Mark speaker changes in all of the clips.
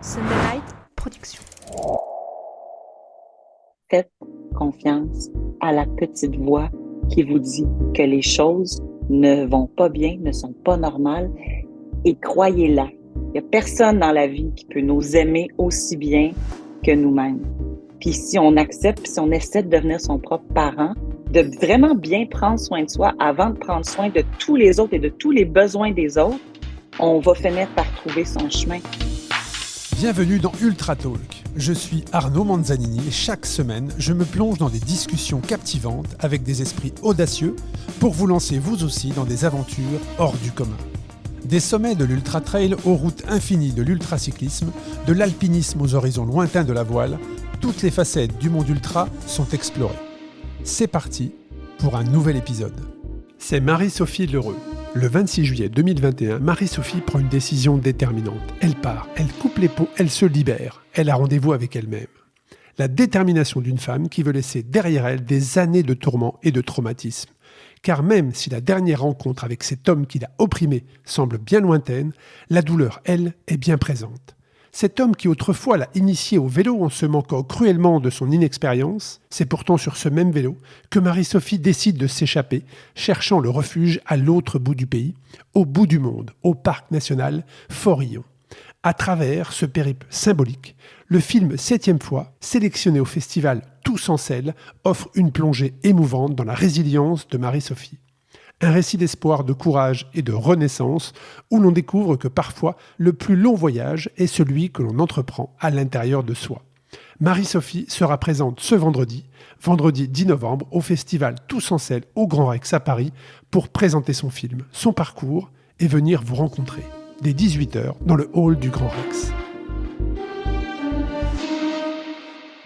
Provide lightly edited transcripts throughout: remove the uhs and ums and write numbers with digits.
Speaker 1: Sunday Night Production.
Speaker 2: Faites confiance à la petite voix qui vous dit que les choses ne vont pas bien, ne sont pas normales, et croyez-la. Il n'y a personne dans la vie qui peut nous aimer aussi bien que nous-mêmes. Puis si on accepte, si on essaie de devenir son propre parent, de vraiment bien prendre soin de soi avant de prendre soin de tous les autres et de tous les besoins des autres, on va finir par trouver son chemin.
Speaker 3: Bienvenue dans Ultra Talk. Je suis Arnaud Manzanini et chaque semaine, je me plonge dans des discussions captivantes avec des esprits audacieux pour vous lancer vous aussi dans des aventures hors du commun. Des sommets de l'ultra trail aux routes infinies de l'ultracyclisme, de l'alpinisme aux horizons lointains de la voile, toutes les facettes du monde ultra sont explorées. C'est parti pour un nouvel épisode. C'est Marie-Sophie Lheureux. Le 26 juillet 2021, Marie-Sophie prend une décision déterminante. Elle part, elle coupe les pots, elle se libère. Elle a rendez-vous avec elle-même. La détermination d'une femme qui veut laisser derrière elle des années de tourments et de traumatismes. Car même si la dernière rencontre avec cet homme qui l'a opprimée semble bien lointaine, la douleur, elle, est bien présente. Cet homme qui autrefois l'a initiée au vélo en se manquant cruellement de son inexpérience, c'est pourtant sur ce même vélo que Marie-Sophie décide de s'échapper, cherchant le refuge à l'autre bout du pays, au bout du monde, au parc national Forillon. À travers ce périple symbolique, le film 7e fois, sélectionné au festival Tous en selle, offre une plongée émouvante dans la résilience de Marie-Sophie. Un récit d'espoir, de courage et de renaissance où l'on découvre que parfois le plus long voyage est celui que l'on entreprend à l'intérieur de soi. Marie-Sophie sera présente ce vendredi 10 novembre, au festival Tous en selle au Grand Rex à Paris pour présenter son film, son parcours et venir vous rencontrer dès 18h dans le hall du Grand Rex.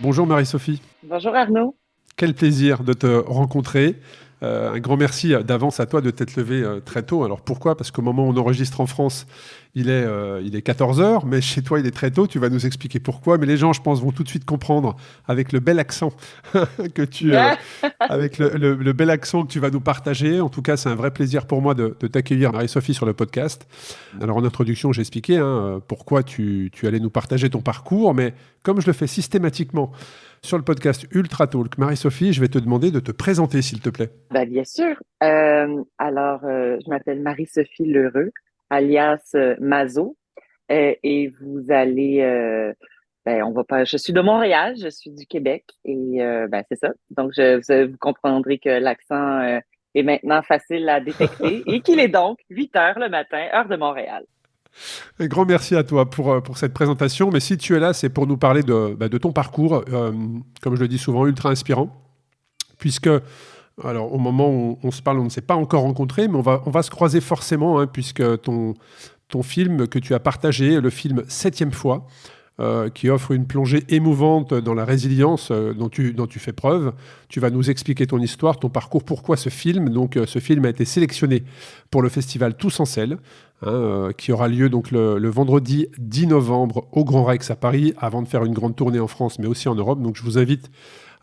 Speaker 3: Bonjour Marie-Sophie.
Speaker 2: Bonjour Arnaud.
Speaker 3: Quel plaisir de te rencontrer. Un grand merci d'avance à toi de t'être levé très tôt. Alors pourquoi ? Parce qu'au moment où on enregistre en France, il est 14h, mais chez toi il est très tôt. Tu vas nous expliquer pourquoi. Mais les gens, je pense, vont tout de suite comprendre avec le bel accent que tu, avec le bel accent que tu vas nous partager. En tout cas, c'est un vrai plaisir pour moi de t'accueillir, Marie-Sophie, sur le podcast. Alors en introduction, j'ai expliqué pourquoi tu allais nous partager ton parcours, mais comme je le fais systématiquement sur le podcast Ultra Talk, Marie-Sophie, je vais te demander de te présenter, s'il te plaît.
Speaker 2: Bien sûr. Je m'appelle Marie-Sophie Lheureux, alias Mazo, et vous allez, on va pas. Je suis de Montréal, je suis du Québec, et c'est ça. Donc, vous comprendrez que l'accent est maintenant facile à détecter et qu'il est donc 8 heures le matin, heure de Montréal.
Speaker 3: Un grand merci à toi pour cette présentation. Mais si tu es là, c'est pour nous parler de ton parcours, comme je le dis souvent, ultra inspirant, puisque alors, au moment où on se parle, on ne s'est pas encore rencontrés, mais on va se croiser forcément, puisque ton film que tu as partagé, le film 7e fois, qui offre une plongée émouvante dans la résilience dont tu fais preuve. Tu vas nous expliquer ton histoire, ton parcours, pourquoi ce film. Donc, ce film a été sélectionné pour le festival Tous en selle, qui aura lieu donc le vendredi 10 novembre au Grand Rex à Paris, avant de faire une grande tournée en France, mais aussi en Europe. Donc, je vous invite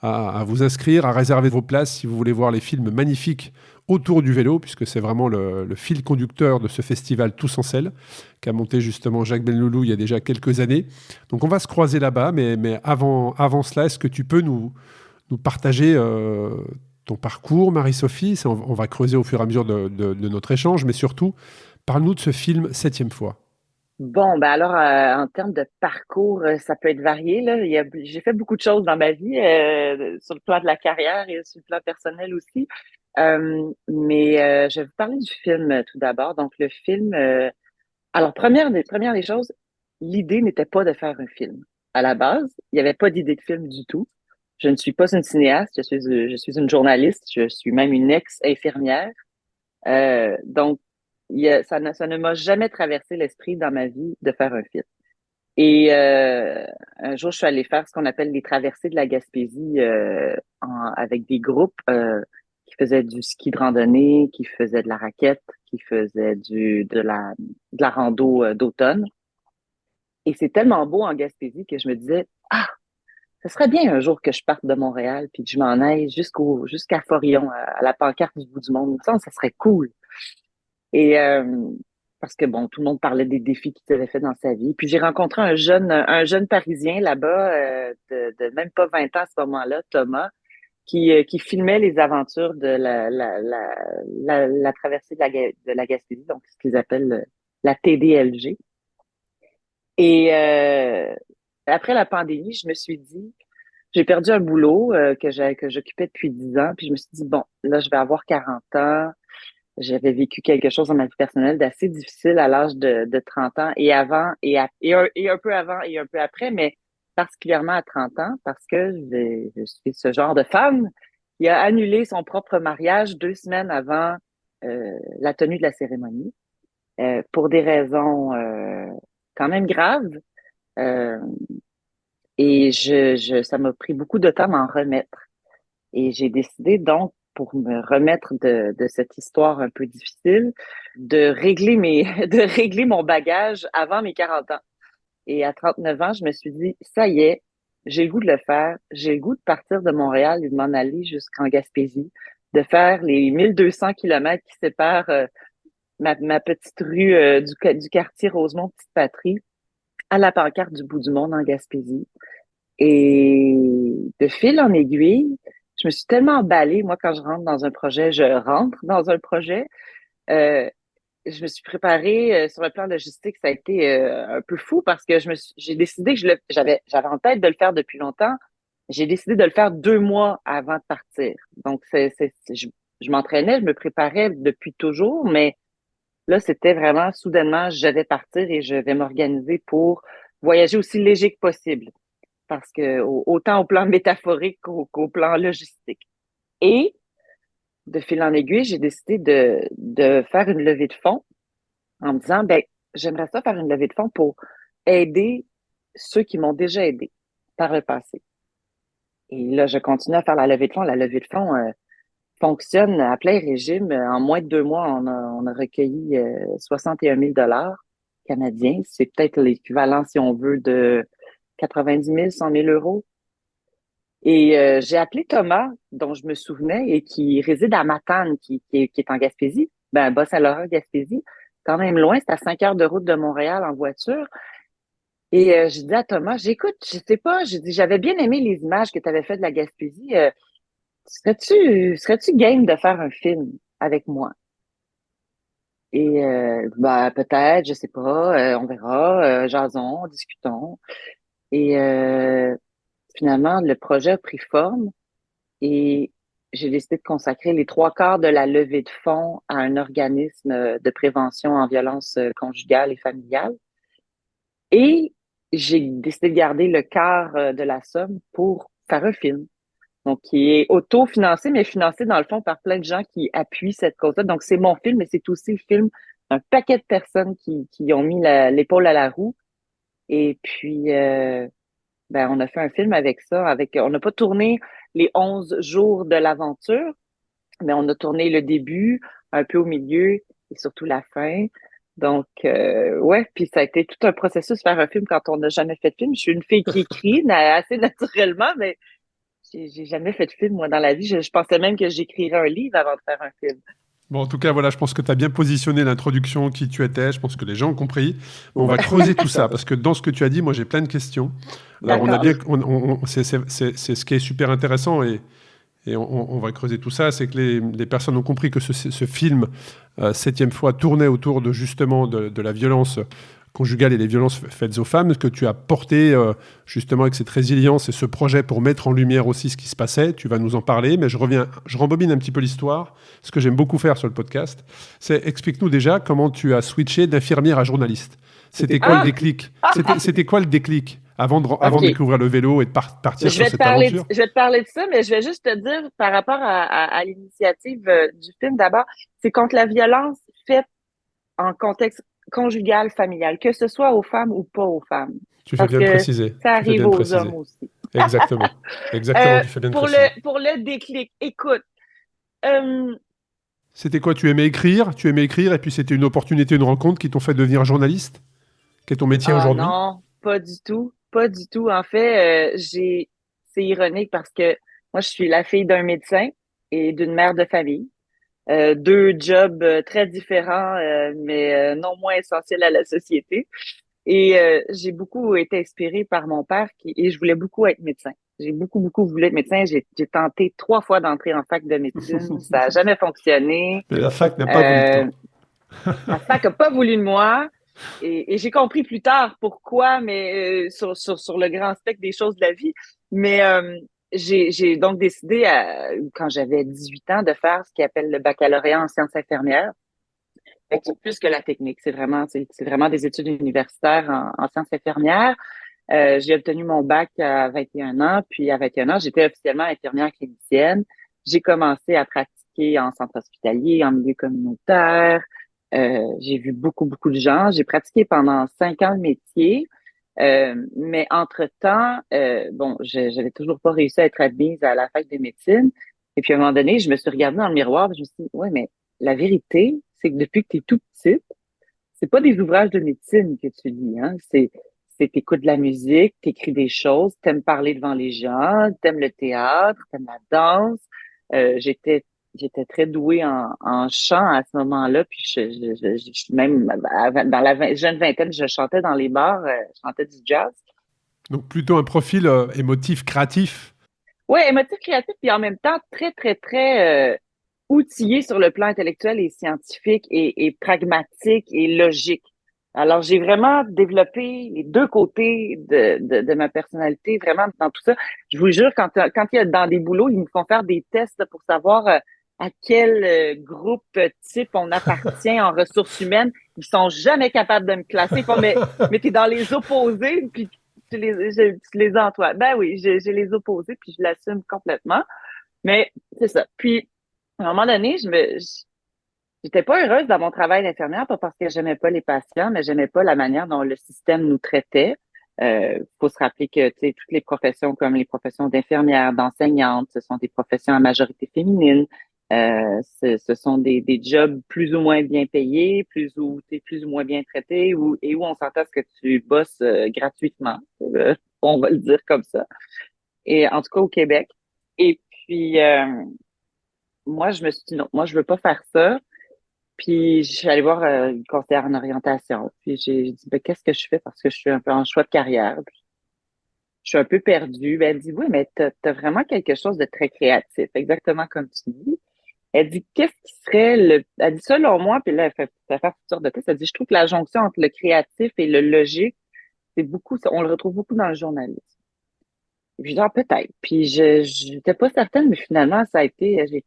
Speaker 3: à vous inscrire, à réserver vos places si vous voulez voir les films magnifiques autour du vélo, puisque c'est vraiment le fil conducteur de ce festival Tous en selle, qu'a monté justement Jacques Benloulou il y a déjà quelques années. Donc on va se croiser là-bas, mais avant cela, est-ce que tu peux nous partager ton parcours, Marie-Sophie ? On va creuser au fur et à mesure de notre échange, mais surtout, parle-nous de ce film 7e fois.
Speaker 2: Bon, alors, en termes de parcours, ça peut être varié, là. J'ai fait beaucoup de choses dans ma vie, sur le plan de la carrière et sur le plan personnel aussi. Je vais vous parler du film tout d'abord. Donc, le film, alors, première des choses, l'idée n'était pas de faire un film. À la base, il n'y avait pas d'idée de film du tout. Je ne suis pas une cinéaste, je suis une journaliste, je suis même une ex-infirmière. Donc, ça ne m'a jamais traversé l'esprit dans ma vie de faire un film. Et un jour, je suis allée faire ce qu'on appelle les traversées de la Gaspésie avec des groupes qui faisaient du ski de randonnée, qui faisaient de la raquette, qui faisaient de la rando d'automne. Et c'est tellement beau en Gaspésie que je me disais, ah, ce serait bien un jour que je parte de Montréal puis que je m'en aille jusqu'à Forillon, à la pancarte du bout du monde. Ça serait cool. Et parce que bon, tout le monde parlait des défis qu'il avait fait dans sa vie. Puis j'ai rencontré un jeune Parisien là-bas, de même pas 20 ans à ce moment-là, Thomas, qui filmait les aventures de la traversée de la Gaspésie, donc ce qu'ils appellent la TDLG. Et après la pandémie, je me suis dit, j'ai perdu un boulot que j'occupais depuis 10 ans, puis je me suis dit, bon, là, je vais avoir 40 ans. J'avais vécu quelque chose dans ma vie personnelle d'assez difficile à l'âge de 30 ans et avant et un peu avant et un peu après, mais particulièrement à 30 ans parce que je suis ce genre de femme qui a annulé son propre mariage 2 semaines avant la tenue de la cérémonie pour des raisons quand même graves. Euh, et ça m'a pris beaucoup de temps d'en remettre. Et j'ai décidé donc, pour me remettre de cette histoire un peu difficile, de régler mon bagage avant mes 40 ans. Et à 39 ans, je me suis dit, ça y est, j'ai le goût de le faire. J'ai le goût de partir de Montréal et de m'en aller jusqu'en Gaspésie, de faire les 1200 kilomètres qui séparent ma petite rue du quartier Rosemont, Petite Patrie, à la pancarte du bout du monde en Gaspésie. Et de fil en aiguille, je me suis tellement emballée. Moi, quand je rentre dans un projet, je rentre dans un projet. Euh, je me suis préparée sur le plan logistique. Ça a été un peu fou parce que j'ai décidé que j'avais en tête de le faire depuis longtemps. J'ai décidé de le faire 2 mois avant de partir. Donc, je m'entraînais, je me préparais depuis toujours, mais là, c'était vraiment soudainement, je vais partir et je vais m'organiser pour voyager aussi léger que possible parce que autant au plan métaphorique qu'au plan logistique. Et de fil en aiguille, j'ai décidé de faire une levée de fonds en me disant, ben, j'aimerais ça faire une levée de fonds pour aider ceux qui m'ont déjà aidé par le passé. Et là, je continue à faire la levée de fonds. La levée de fonds fonctionne à plein régime. En moins de 2 mois, on a recueilli 61 000 canadiens. C'est peut-être l'équivalent, si on veut, de 90 000, 100 000 euros. Et j'ai appelé Thomas, dont je me souvenais, et qui réside à Matane, qui est en Gaspésie, ben Bas-Saint-Laurent, Gaspésie, quand même loin, c'est à 5 heures de route de Montréal en voiture. Et j'ai dit à Thomas, j'écoute, je sais pas, j'ai dit, j'avais bien aimé les images que tu avais faites de la Gaspésie. Serais-tu game de faire un film avec moi? Et ben peut-être, je sais pas, on verra, jasons, discutons. Et finalement, le projet a pris forme. Et j'ai décidé de consacrer les 3 quarts de la levée de fonds à un organisme de prévention en violence conjugale et familiale. Et j'ai décidé de garder le quart de la somme pour faire un film. Donc, qui est autofinancé, mais financé dans le fond par plein de gens qui appuient cette cause-là. Donc, c'est mon film, mais c'est aussi le film d'un paquet de personnes qui ont mis l'épaule à la roue. Et puis, ben, on a fait un film avec ça. On n'a pas tourné les 11 jours de l'aventure, mais on a tourné le début, un peu au milieu et surtout la fin. Donc, ouais, puis ça a été tout un processus faire un film quand on n'a jamais fait de film. Je suis une fille qui écrit assez naturellement, mais j'ai jamais fait de film, moi, dans la vie. Je pensais même que j'écrirais un livre avant de faire un film.
Speaker 3: Bon, en tout cas, voilà, je pense que tu as bien positionné l'introduction, qui tu étais. Je pense que les gens ont compris. On va creuser tout ça, parce que dans ce que tu as dit, moi, j'ai plein de questions. Alors, c'est ce qui est super intéressant, et on va creuser tout ça. C'est que les personnes ont compris que ce film, 7e fois, tournait autour de justement de la violence conjugale et les violences faites aux femmes, que tu as porté justement avec cette résilience et ce projet pour mettre en lumière aussi ce qui se passait. Tu vas nous en parler, mais je rembobine un petit peu l'histoire. Ce que j'aime beaucoup faire sur le podcast, c'est explique-nous déjà comment tu as switché d'infirmière à journaliste. C'était quoi le déclic? C'était quoi le déclic avant de découvrir le vélo et de partir sur cette aventure?
Speaker 2: Je vais te parler de ça, mais je vais juste te dire par rapport à l'initiative du film d'abord, c'est contre la violence faite en contexte conjugal, familial, que ce soit aux femmes ou pas aux femmes.
Speaker 3: Tu fais bien de préciser.
Speaker 2: Ça arrive aux hommes aussi.
Speaker 3: Exactement. Exactement, tu fais bien de préciser.
Speaker 2: Pour le déclic, écoute.
Speaker 3: C'était quoi? Tu aimais écrire, et puis c'était une opportunité, une rencontre qui t'ont fait devenir journaliste? Quel est ton métier aujourd'hui?
Speaker 2: Non, pas du tout. Pas du tout. En fait, c'est ironique parce que moi, je suis la fille d'un médecin et d'une mère de famille. deux jobs très différents, mais non moins essentiels à la société. Et j'ai beaucoup été inspirée par mon père et je voulais beaucoup être médecin. J'ai beaucoup voulu être médecin. J'ai tenté 3 fois d'entrer en fac de médecine. Ça n'a jamais fonctionné.
Speaker 3: Mais la fac n'a pas voulu de
Speaker 2: Euh,
Speaker 3: toi.
Speaker 2: la fac n'a pas voulu de moi. Et j'ai compris plus tard pourquoi, mais sur le grand spectre des choses de la vie. Mais j'ai donc décidé, quand j'avais 18 ans, de faire ce qu'ils appelle le baccalauréat en sciences infirmières. Fait que c'est plus que la technique, c'est vraiment des études universitaires en sciences infirmières. J'ai obtenu mon bac à 21 ans, puis à 21 ans, j'étais officiellement infirmière clinicienne. J'ai commencé à pratiquer en centre hospitalier, en milieu communautaire. J'ai vu beaucoup de gens. J'ai pratiqué pendant 5 ans le métier. Mais entre-temps, bon, j'avais toujours pas réussi à être admise à la fac de médecine. Et puis à un moment donné, je me suis regardée dans le miroir, et je me suis dit, ouais, mais la vérité, c'est que depuis que tu es tout petite, c'est pas des ouvrages de médecine que tu lis, hein. T'écoutes de la musique, t'écris des choses, t'aimes parler devant les gens, t'aimes le théâtre, t'aimes la danse. J'étais très douée en chant à ce moment-là, puis même dans la jeune vingtaine, je chantais dans les bars, je chantais du jazz.
Speaker 3: Donc plutôt un profil émotif, créatif.
Speaker 2: Ouais, émotif, créatif, puis en même temps très outillé sur le plan intellectuel et scientifique et pragmatique et logique. Alors, j'ai vraiment développé les deux côtés de ma personnalité, vraiment dans tout ça. Je vous jure, quand il y a dans des boulots, ils me font faire des tests pour savoir à quel groupe type on appartient en ressources humaines. Ils sont jamais capables de me classer. Ils font, mais t'es dans les opposés, puis tu les as en toi. Ben oui, j'ai les opposés, puis je l'assume complètement. Mais c'est ça. Puis, à un moment donné, j'étais pas heureuse dans mon travail d'infirmière, pas parce que j'aimais pas les patients, mais j'aimais pas la manière dont le système nous traitait. Faut se rappeler que, tu sais, toutes les professions comme les professions d'infirmières, d'enseignantes, ce sont des professions à majorité féminine. Ce sont des jobs plus ou moins bien payés, t'es plus ou moins bien traité, et où on s'entend ce que tu bosses gratuitement. On va le dire comme ça. Et en tout cas au Québec. Et puis moi, je me suis dit non, moi je veux pas faire ça. Puis je suis allée voir une conseillère en orientation. Puis j'ai dit ben, qu'est-ce que je fais parce que je suis un peu en choix de carrière. Puis, je suis un peu perdue. Ben, elle dit oui, mais t'as vraiment quelque chose de très créatif, exactement comme tu dis. Elle dit qu'est-ce qui serait le. Elle dit selon moi, puis là, elle fait toutes sortes de tests. Elle dit je trouve que la jonction entre le créatif et le logique, c'est beaucoup, on le retrouve beaucoup dans le journalisme. Et puis genre peut-être. Puis j'étais pas certaine, mais finalement, ça a été. J'ai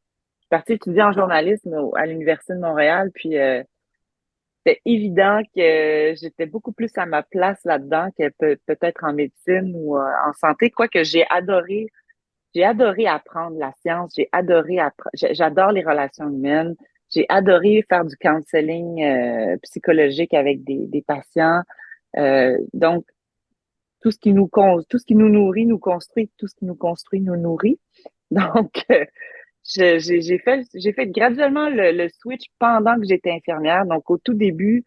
Speaker 2: partie étudier en journalisme à l'Université de Montréal, puis c'était évident que j'étais beaucoup plus à ma place là-dedans que peut-être en médecine ou en santé, quoique j'ai adoré apprendre la science, j'adore les relations humaines, j'ai adoré faire du counseling psychologique avec des patients. Donc, tout ce qui nous nourrit nous construit, tout ce qui nous construit nous nourrit. Donc, j'ai fait graduellement le switch pendant que j'étais infirmière. Donc, au tout début,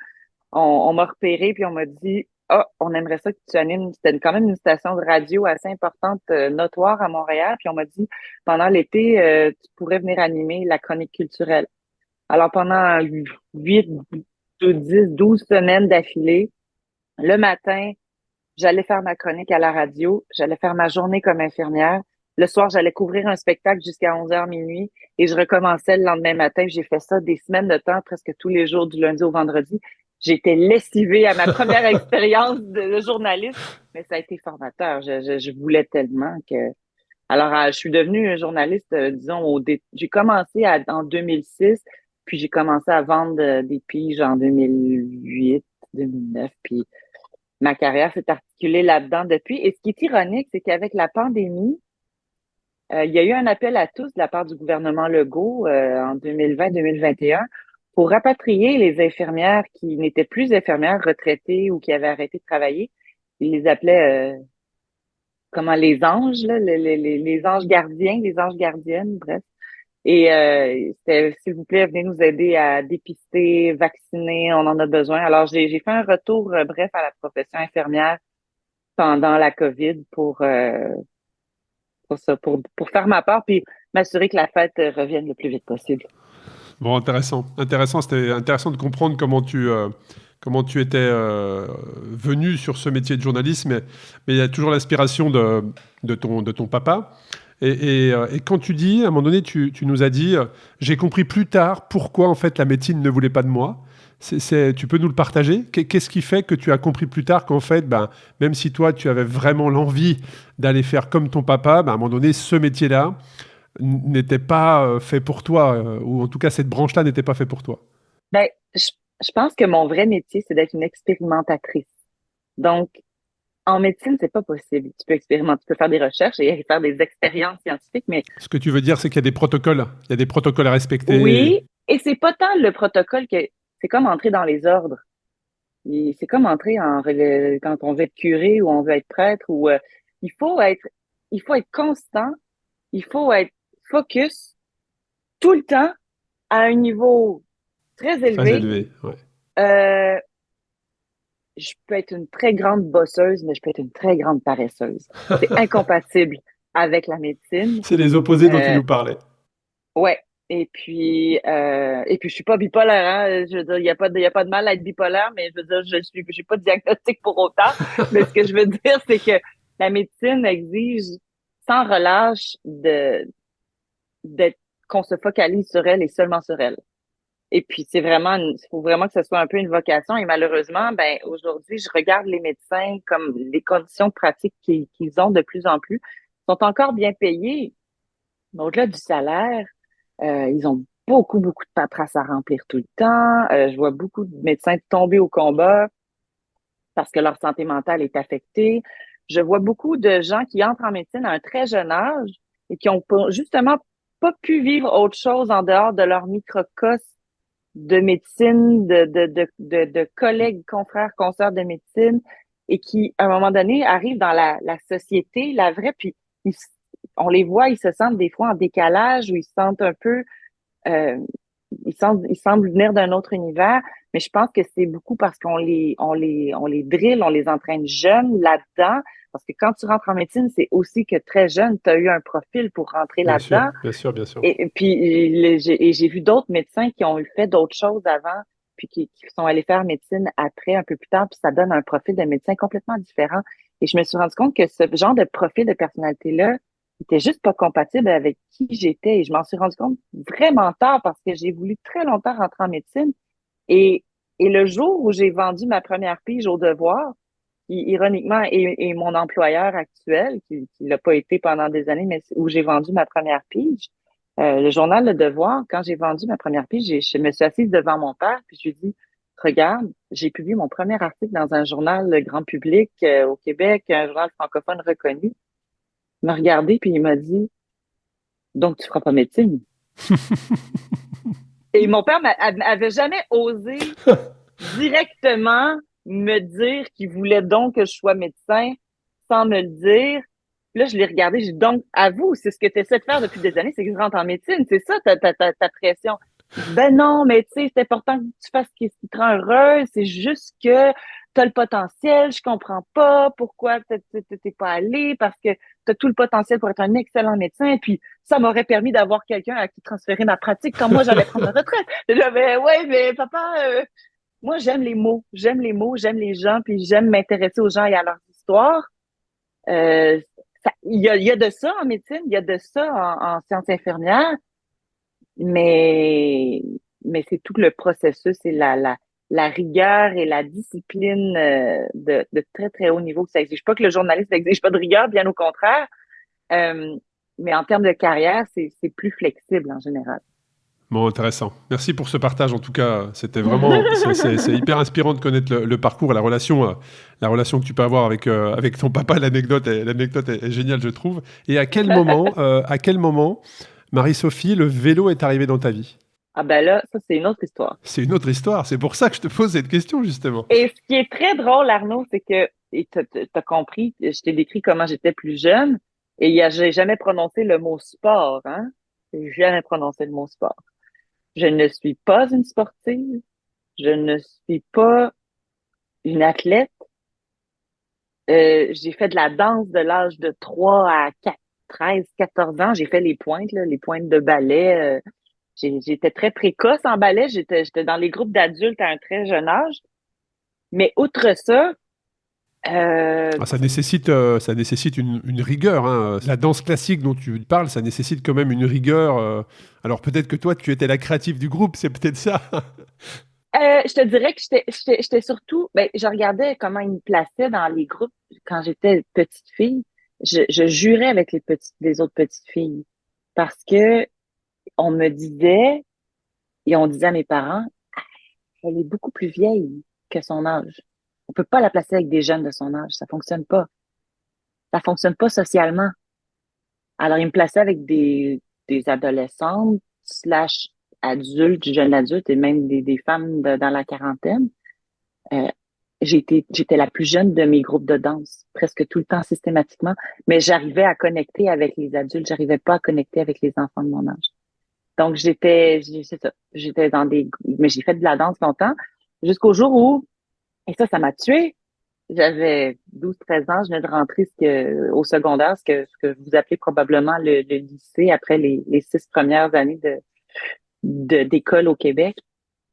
Speaker 2: on m'a repéré puis on m'a dit, ah, on aimerait ça que tu animes. C'était quand même une station de radio assez importante, notoire à Montréal. Puis on m'a dit, pendant l'été, tu pourrais venir animer la chronique culturelle. Alors, pendant 8, 10, 12 semaines d'affilée, le matin, j'allais faire ma chronique à la radio, j'allais faire ma journée comme infirmière. Le soir, j'allais couvrir un spectacle jusqu'à 11h minuit et je recommençais le lendemain matin. J'ai fait ça des semaines de temps, presque tous les jours, du lundi au vendredi. J'étais lessivée à ma première expérience de journaliste, mais ça a été formateur. Je voulais tellement que... Alors, je suis devenue journaliste, disons, j'ai commencé en 2006, puis j'ai commencé à vendre des piges en 2008, 2009, puis ma carrière s'est articulée là-dedans depuis. Et ce qui est ironique, c'est qu'avec la pandémie, il y a eu un appel à tous de la part du gouvernement Legault en 2020-2021 pour rapatrier les infirmières qui n'étaient plus infirmières retraitées ou qui avaient arrêté de travailler. Ils les appelaient comment les anges, là, les anges gardiens, les anges gardiennes, bref. Et c'était, s'il vous plaît, venez nous aider à dépister, vacciner, on en a besoin. Alors, j'ai fait un retour, bref, à la profession infirmière pendant la COVID pour ça, pour faire ma part, puis m'assurer que la fête revienne le plus vite possible.
Speaker 3: Bon, intéressant. Intéressant. C'était intéressant de comprendre comment tu étais venu sur ce métier de journaliste, mais il y a toujours l'inspiration de ton papa. Et quand tu dis, à un moment donné, tu nous as dit, j'ai compris plus tard pourquoi en fait la médecine ne voulait pas de moi. Tu peux nous le partager? Qu'est-ce qui fait que tu as compris plus tard qu'en fait, ben, même si toi tu avais vraiment l'envie d'aller faire comme ton papa, ben, à un moment donné, ce métier-là n'était pas fait pour toi, ou en tout cas cette branche-là n'était pas fait pour toi.
Speaker 2: Ben, je pense que mon vrai métier, c'est d'être une expérimentatrice. Donc, en médecine, c'est pas possible. Tu peux expérimenter, tu peux faire des recherches et faire des expériences scientifiques, mais
Speaker 3: Ce que tu veux dire, c'est qu'il y a des protocoles. Il y a des protocoles à respecter.
Speaker 2: oui, et c'est pas tant le protocole que c'est comme entrer dans les ordres. C'est comme entrer quand on veut être curé ou on veut être prêtre ou il faut être il faut être constant, il faut être focus tout le temps à un niveau très
Speaker 3: Très
Speaker 2: élevé.
Speaker 3: élevé. Ouais.
Speaker 2: Euh, je peux être une très grande bosseuse, mais je peux être une très grande paresseuse. C'est incompatible avec la médecine.
Speaker 3: C'est les opposés dont tu
Speaker 2: Euh,
Speaker 3: nous parlais.
Speaker 2: ouais. Et puis je suis pas bipolaire, hein. Je veux dire, il y a pas de mal à être bipolaire, mais je veux dire, j'ai pas de diagnostic pour autant. Mais ce que je veux dire, c'est que la médecine exige sans relâche d'être, qu'on se focalise sur elle et seulement sur elle. Et puis, il faut vraiment que ce soit un peu une vocation. Et malheureusement, ben, aujourd'hui, je regarde les médecins comme les conditions pratiques qu'ils ont de plus en plus sont encore bien payés. Mais au-delà du salaire, ils ont beaucoup, beaucoup de paperasse à remplir tout le temps. Je vois beaucoup de médecins tomber au combat parce que leur santé mentale est affectée. Je vois beaucoup de gens qui entrent en médecine à un très jeune âge et qui ont justement pas pu vivre autre chose en dehors de leur microcosme de médecine, de collègues, confrères, consoeurs de médecine, et qui, à un moment donné, arrivent dans la société, la vraie, puis on les voit, ils se sentent des fois en décalage, ou ils se sentent un peu, euh, ils semblent venir d'un autre univers, mais je pense que c'est beaucoup parce on les drille, on les entraîne jeunes là-dedans, parce que quand tu rentres en médecine, c'est aussi que très jeune, tu as eu un profil pour rentrer
Speaker 3: Bien sûr,
Speaker 2: là-dedans.
Speaker 3: bien sûr, bien sûr.
Speaker 2: Et puis, j'ai vu d'autres médecins qui ont fait d'autres choses avant, puis qui sont allés faire médecine après, un peu plus tard, puis ça donne un profil de médecin complètement différent. Et je me suis rendu compte que ce genre de profil de personnalité-là était juste pas compatible avec qui j'étais. Et je m'en suis rendu compte vraiment tard parce que j'ai voulu très longtemps rentrer en médecine. Et, et le jour où j'ai vendu ma première pige au devoir, qui ironiquement est mon employeur actuel, qui l'a pas été pendant des années, mais où j'ai vendu ma première pige, le journal Le Devoir, quand j'ai vendu ma première pige, je me suis assise devant mon père, puis je lui ai dit, regarde, j'ai publié mon premier article dans un journal grand public au Québec, un journal francophone reconnu. Il m'a regardé, puis il m'a dit, donc tu feras pas médecine. Et mon père avait jamais osé directement me dire qu'il voulait donc que je sois médecin sans me le dire. Puis là, je l'ai regardé, j'ai dit, donc, avoue, c'est ce que tu essaies de faire depuis des années, c'est que je rentre en médecine, c'est ça ta pression. Il dit, ben non, mais tu sais, c'est important que tu fasses ce qui te rend heureuse, c'est juste que tu as le potentiel, je comprends pas pourquoi t'es pas allé, parce que tu as tout le potentiel pour être un excellent médecin, puis ça m'aurait permis d'avoir quelqu'un à qui transférer ma pratique quand moi j'allais prendre ma retraite. J'avais, ouais, mais papa, moi, j'aime les mots, j'aime les gens, puis j'aime m'intéresser aux gens et à leurs histoires. Euh, il y a de ça en médecine, il y a de ça en sciences infirmières, mais, mais c'est tout le processus et la rigueur et la discipline de très, très haut niveau que ça exige. Pas que le journaliste n'exige pas de rigueur, bien au contraire, euh, mais en termes de carrière, c'est plus flexible en général.
Speaker 3: Bon, intéressant. Merci pour ce partage. En tout cas, c'était vraiment, c'est hyper inspirant de connaître le parcours et la relation que tu peux avoir avec ton papa. L'anecdote est géniale, je trouve. Et à quel moment, Marie-Sophie, le vélo est arrivé dans ta vie?
Speaker 2: Ah ben là, ça, c'est une autre histoire.
Speaker 3: C'est une autre histoire. C'est pour ça que je te pose cette question, justement.
Speaker 2: Et ce qui est très drôle, Arnaud, c'est que, et t'as compris, je t'ai décrit comment j'étais plus jeune, et j'ai jamais prononcé le mot sport, hein. J'ai jamais prononcé le mot sport. Je ne suis pas une sportive, je ne suis pas une athlète. J'ai fait de la danse de l'âge de 3 à 4, 13, 14 ans. J'ai fait les pointes, là, les pointes de ballet. j'étais très précoce en ballet. J'étais dans les groupes d'adultes à un très jeune âge. Mais outre ça, euh,
Speaker 3: Ah, ça nécessite une rigueur, hein. La danse classique dont tu parles, ça nécessite quand même une rigueur. Alors peut-être que toi, tu étais la créative du groupe, c'est peut-être ça.
Speaker 2: je te dirais que j'étais surtout, ben, je regardais comment ils me plaçaient dans les groupes quand j'étais petite fille. Je jurais avec les autres petites filles parce que on me disait et on disait à mes parents, elle est beaucoup plus vieille que son âge. On peut pas la placer avec des jeunes de son âge. Ça fonctionne pas. Ça fonctionne pas socialement. Alors, ils me plaçaient avec des adolescentes slash adultes, jeunes adultes et même des femmes dans la quarantaine. Euh, j'étais la plus jeune de mes groupes de danse, presque tout le temps systématiquement, mais j'arrivais à connecter avec les adultes, j'arrivais pas à connecter avec les enfants de mon âge. Donc, c'est ça, j'étais mais j'ai fait de la danse longtemps, jusqu'au jour où, et ça m'a tuée. J'avais 12 13 ans, je venais de rentrer au secondaire, ce que vous appelez probablement le lycée après les 6 premières années d'école au Québec.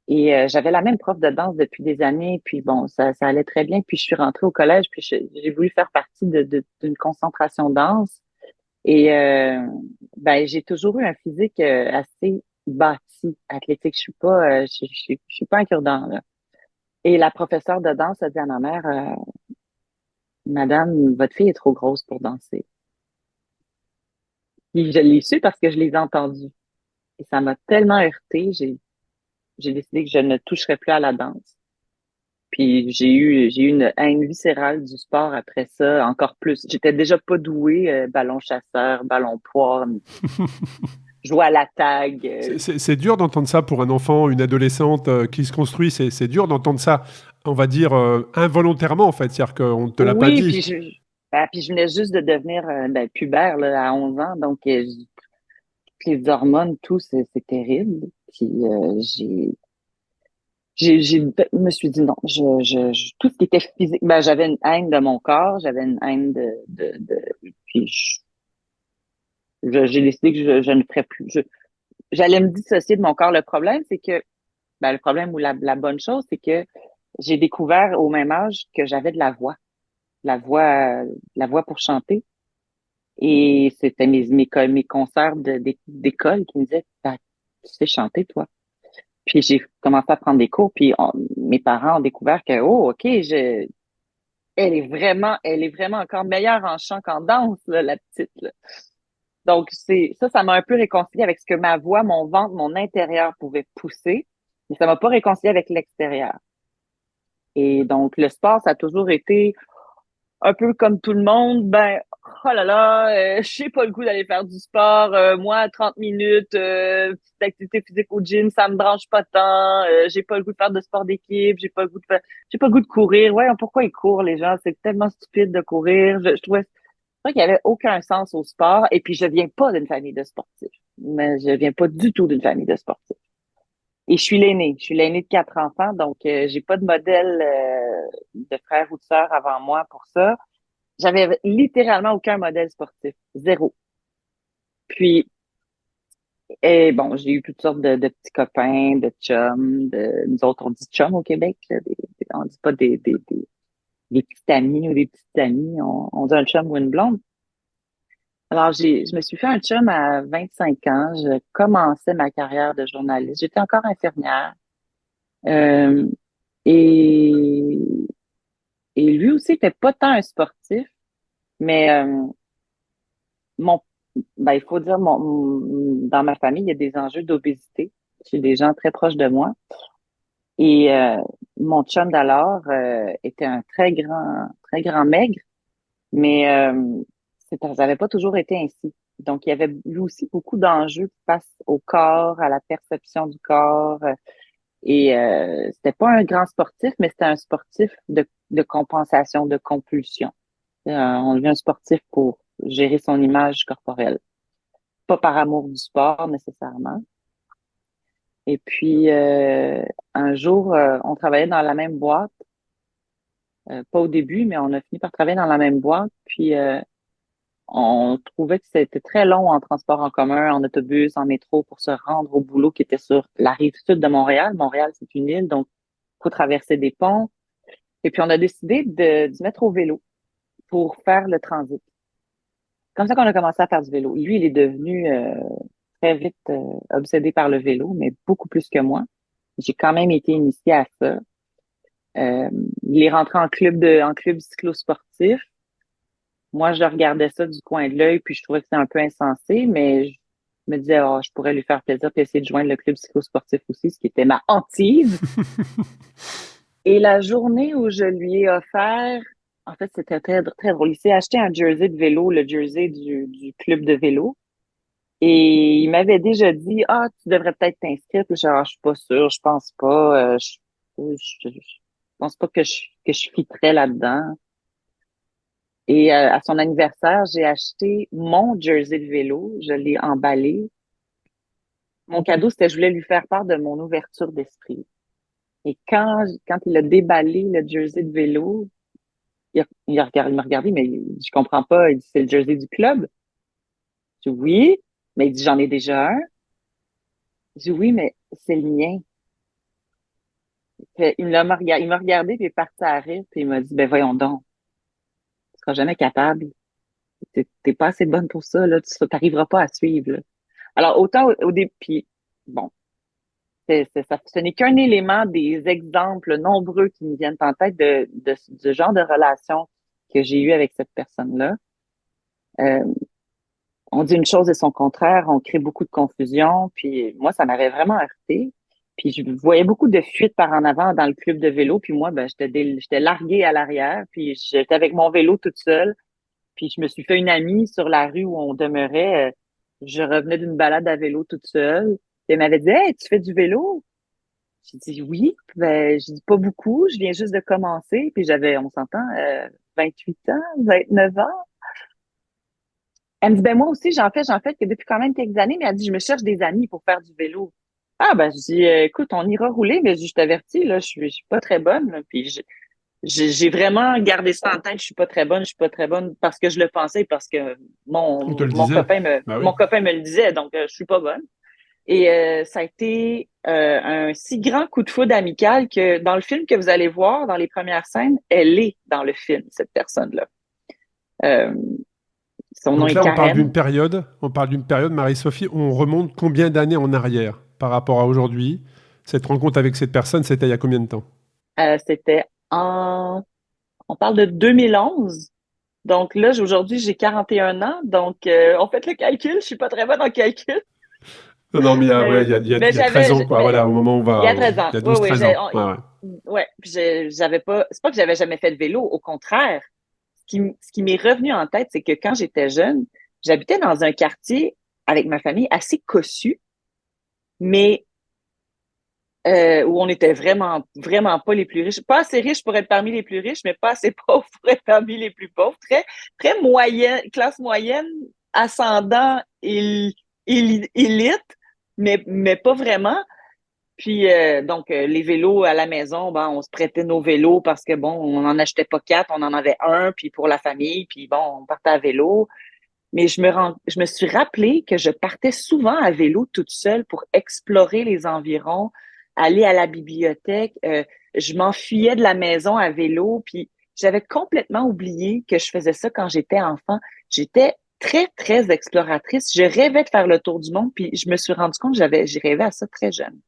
Speaker 2: Et j'avais la même prof de danse depuis des années, puis bon, ça allait très bien. Puis je suis rentrée au collège, puis j'ai voulu faire partie d'une concentration danse. Et ben j'ai toujours eu un physique assez bâti, athlétique. Je suis pas un cure-dent, là. Et la professeure de danse a dit à ma mère, Madame, votre fille est trop grosse pour danser. Puis je l'ai su parce que je les ai entendus. Et ça m'a tellement heurtée, j'ai décidé que je ne toucherais plus à la danse. Puis j'ai eu une haine viscérale du sport après ça, encore plus. J'étais déjà pas douée, ballon chasseur, ballon poire, jouer à la tag.
Speaker 3: C'est dur d'entendre ça pour un enfant, une adolescente qui se construit. C'est dur d'entendre ça, on va dire, involontairement, en fait. C'est-à-dire qu'on ne te l'a pas
Speaker 2: Oui,
Speaker 3: dit.
Speaker 2: puis je venais juste de devenir ben, pubère là, à 11 ans, donc toutes les hormones, tout, c'est terrible. Puis je me suis dit non, tout ce qui était physique, ben, j'avais une haine de mon corps, j'avais une haine puis j'ai décidé que je ne ferais plus, j'allais me dissocier de mon corps. Le problème, c'est que, ben, le problème ou la bonne chose, c'est que j'ai découvert au même âge que j'avais de la voix pour chanter. Et c'était mes concerts d'école qui me disaient, ben, tu sais chanter, toi. Puis j'ai commencé à prendre des cours, puis mes parents ont découvert que, oh, OK, elle est vraiment encore meilleure en chant qu'en danse, là, la petite, là. Donc, ça m'a un peu réconcilié avec ce que ma voix, mon ventre, mon intérieur pouvait pousser, mais ça m'a pas réconcilié avec l'extérieur. Et donc, le sport, ça a toujours été un peu comme tout le monde, ben, oh là là, j'ai pas le goût d'aller faire du sport. Moi, 30 minutes, petite activité physique au gym, ça me branche pas tant. J'ai pas le goût de faire de sport d'équipe, j'ai pas le goût de courir. Ouais, pourquoi ils courent, les gens? C'est tellement stupide de courir. Je trouvais qu'il y avait aucun sens au sport. Et puis, je viens pas d'une famille de sportifs. Mais je viens pas du tout d'une famille de sportifs. Et je suis l'aînée. Je suis l'aînée de 4 enfants, donc j'ai pas de modèle de frère ou de sœur avant moi pour ça. J'avais littéralement aucun modèle sportif. Zéro. Puis, et bon, j'ai eu toutes sortes de petits copains, de chums, nous autres, on dit chums au Québec, là, on dit pas des petits amis ou des petites amies, on dit un chum ou une blonde. Alors, je me suis fait un chum à 25 ans. Je commençais ma carrière de journaliste. J'étais encore infirmière. Euh, et, et lui aussi était pas tant un sportif, mais mon, ben, il faut dire, dans ma famille, il y a des enjeux d'obésité chez des gens très proches de moi. Et mon chum d'alors était un très grand maigre, mais ça n'avait pas toujours été ainsi. Donc, il y avait lui aussi beaucoup d'enjeux face au corps, à la perception du corps. Et c'était pas un grand sportif, mais c'était un sportif de compensation, de compulsion. On devient un sportif pour gérer son image corporelle. Pas par amour du sport nécessairement. Et puis, un jour, on travaillait dans la même boîte. Pas au début, mais on a fini par travailler dans la même boîte. Puis, On trouvait que c'était très long en transport en commun, en autobus, en métro pour se rendre au boulot qui était sur la rive sud de Montréal. Montréal, c'est une île, donc il faut traverser des ponts. Et puis, on a décidé de se mettre au vélo pour faire le transit. Comme ça qu'on a commencé à faire du vélo. Lui, il est devenu très vite obsédé par le vélo, mais beaucoup plus que moi. J'ai quand même été initiée à ça. Il est rentré en club cyclo-sportif. Moi, je regardais ça du coin de l'œil, puis je trouvais que c'était un peu insensé, mais je me disais, oh, je pourrais lui faire plaisir puis essayer de joindre le club cyclo-sportif aussi, ce qui était ma hantise. Et la journée où je lui ai offert, en fait, c'était très, très drôle. Il s'est acheté un jersey de vélo, le jersey du club de vélo. Et il m'avait déjà dit, ah, tu devrais peut-être t'inscrire. Puis je suis pas sûre, je pense pas. Je pense pas que je fitterais là-dedans. Et à son anniversaire, j'ai acheté mon jersey de vélo. Je l'ai emballé. Mon cadeau, c'était je voulais lui faire part de mon ouverture d'esprit. Et quand il a déballé le jersey de vélo, il m'a regardé, mais je comprends pas. Il dit, c'est le jersey du club. Je dis, oui. Mais il dit, j'en ai déjà un. Je dis, oui, mais c'est le mien. Il m'a regardé, puis il est parti à rire, puis il m'a dit, ben voyons donc, tu seras jamais capable. T'es pas assez bonne pour ça, là. Tu t'arriveras pas à suivre, là. Alors, autant au début, puis bon, ce n'est qu'un élément des exemples nombreux qui me viennent en tête du genre de relation que j'ai eu avec cette personne-là. Euh, on dit une chose et son contraire, on crée beaucoup de confusion, puis moi, ça m'avait vraiment heurté. Puis je voyais beaucoup de fuites par en avant dans le club de vélo, puis moi, ben, j'étais larguée à l'arrière, puis j'étais avec mon vélo toute seule, puis je me suis fait une amie sur la rue où on demeurait. Je revenais d'une balade à vélo toute seule. Puis elle m'avait dit, hey, tu fais du vélo? J'ai dit oui. Ben, je dis pas beaucoup, je viens juste de commencer. Puis on s'entend, 28 ans, 29 ans. Elle me dit, ben moi aussi, j'en fais que depuis quand même quelques années, mais elle dit, je me cherche des amis pour faire du vélo. Ah, ben, je dis, écoute, on ira rouler, mais je t'avertis, là, je suis pas très bonne, là. Puis j'ai vraiment gardé ça en tête, je suis pas très bonne parce que je le pensais, parce que
Speaker 3: On te le disait. Bah oui.
Speaker 2: mon copain me le disait, donc je suis pas bonne. Et ça a été un si grand coup de foudre amical que dans le film que vous allez voir, dans les premières scènes, elle est dans le film, cette personne-là. Euh, Son nom
Speaker 3: Donc
Speaker 2: est
Speaker 3: là,
Speaker 2: Karen.
Speaker 3: on parle d'une période, Marie-Sophie, où on remonte combien d'années en arrière par rapport à aujourd'hui? Cette rencontre avec cette personne, c'était il y a combien de temps?
Speaker 2: C'était on parle de 2011. Donc là, aujourd'hui, j'ai 41 ans. Donc, on fait le calcul. Je suis pas très bonne en calcul.
Speaker 3: Non, non, mais
Speaker 2: Mais,
Speaker 3: il y a 13 ans, quoi.
Speaker 2: mais
Speaker 3: Voilà, au moment où on
Speaker 2: il y
Speaker 3: va.
Speaker 2: a 13 ans.
Speaker 3: Il y a
Speaker 2: Oui,
Speaker 3: 12-13 ans. Ouais, ouais.
Speaker 2: ouais. Puis j'avais pas, c'est pas que j'avais jamais fait de vélo. Au contraire, ce qui m'est revenu en tête, c'est que quand j'étais jeune, j'habitais dans un quartier avec ma famille assez cossu, mais où on était vraiment, vraiment pas les plus riches. Pas assez riches pour être parmi les plus riches, mais pas assez pauvres pour être parmi les plus pauvres. Très, très moyenne, classe moyenne, ascendant, élite, mais pas vraiment. Puis donc les vélos à la maison, ben on se prêtait nos vélos parce que bon, on n'en achetait pas quatre, on en avait un, puis pour la famille, puis bon, on partait à vélo. Mais je me suis rappelé que je partais souvent à vélo toute seule pour explorer les environs, aller à la bibliothèque. Je m'enfuyais de la maison à vélo, puis j'avais complètement oublié que je faisais ça quand j'étais enfant. J'étais très, très exploratrice. Je rêvais de faire le tour du monde, puis je me suis rendu compte que j'ai rêvé à ça très jeune.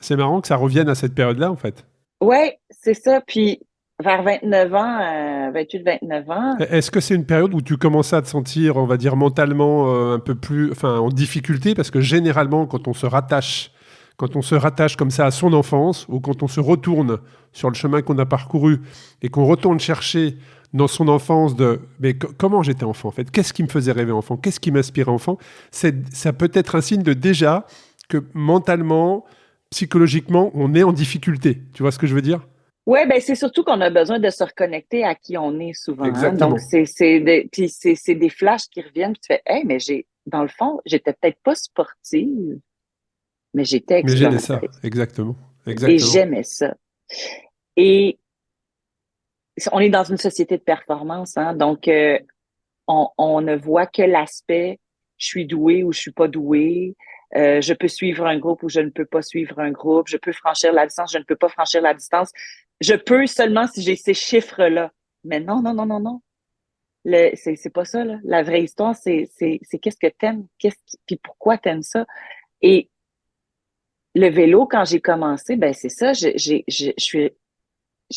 Speaker 3: C'est marrant que ça revienne à cette période-là, en fait.
Speaker 2: Ouais, c'est ça. Puis vers 29 ans, 28-29 ans,
Speaker 3: Est-ce que c'est une période où tu commençais à te sentir, on va dire, mentalement un peu plus, enfin, en difficulté? Parce que généralement, quand on se rattache comme ça à son enfance, ou quand on se retourne sur le chemin qu'on a parcouru et qu'on retourne chercher dans son enfance mais comment j'étais enfant, en fait? Qu'est-ce qui me faisait rêver enfant? Qu'est-ce qui m'inspirait enfant? Ça peut être un signe de déjà que mentalement, psychologiquement, on est en difficulté. Tu vois ce que je veux dire?
Speaker 2: ouais, ben c'est surtout qu'on a besoin de se reconnecter à qui on est souvent. Hein. Donc
Speaker 3: Exactement.
Speaker 2: c'est des flashs qui reviennent. Puis tu fais, hey, mais dans le fond, j'étais peut-être pas sportive, mais j'étais
Speaker 3: Mais j'aimais ça,
Speaker 2: exploratrice
Speaker 3: exactement.
Speaker 2: et
Speaker 3: Exactement.
Speaker 2: j'aimais ça. Et on est dans une société de performance, hein, donc on ne voit que l'aspect je suis douée ou je suis pas douée. Je peux suivre un groupe ou je ne peux pas suivre un groupe. Je peux franchir la distance, je ne peux pas franchir la distance. Je peux seulement si j'ai ces chiffres-là. Mais non, non, non, non, non. C'est pas ça, là. La vraie histoire, c'est qu'est-ce que t'aimes, puis pourquoi t'aimes ça. Et le vélo, quand j'ai commencé, ben c'est ça, j'ai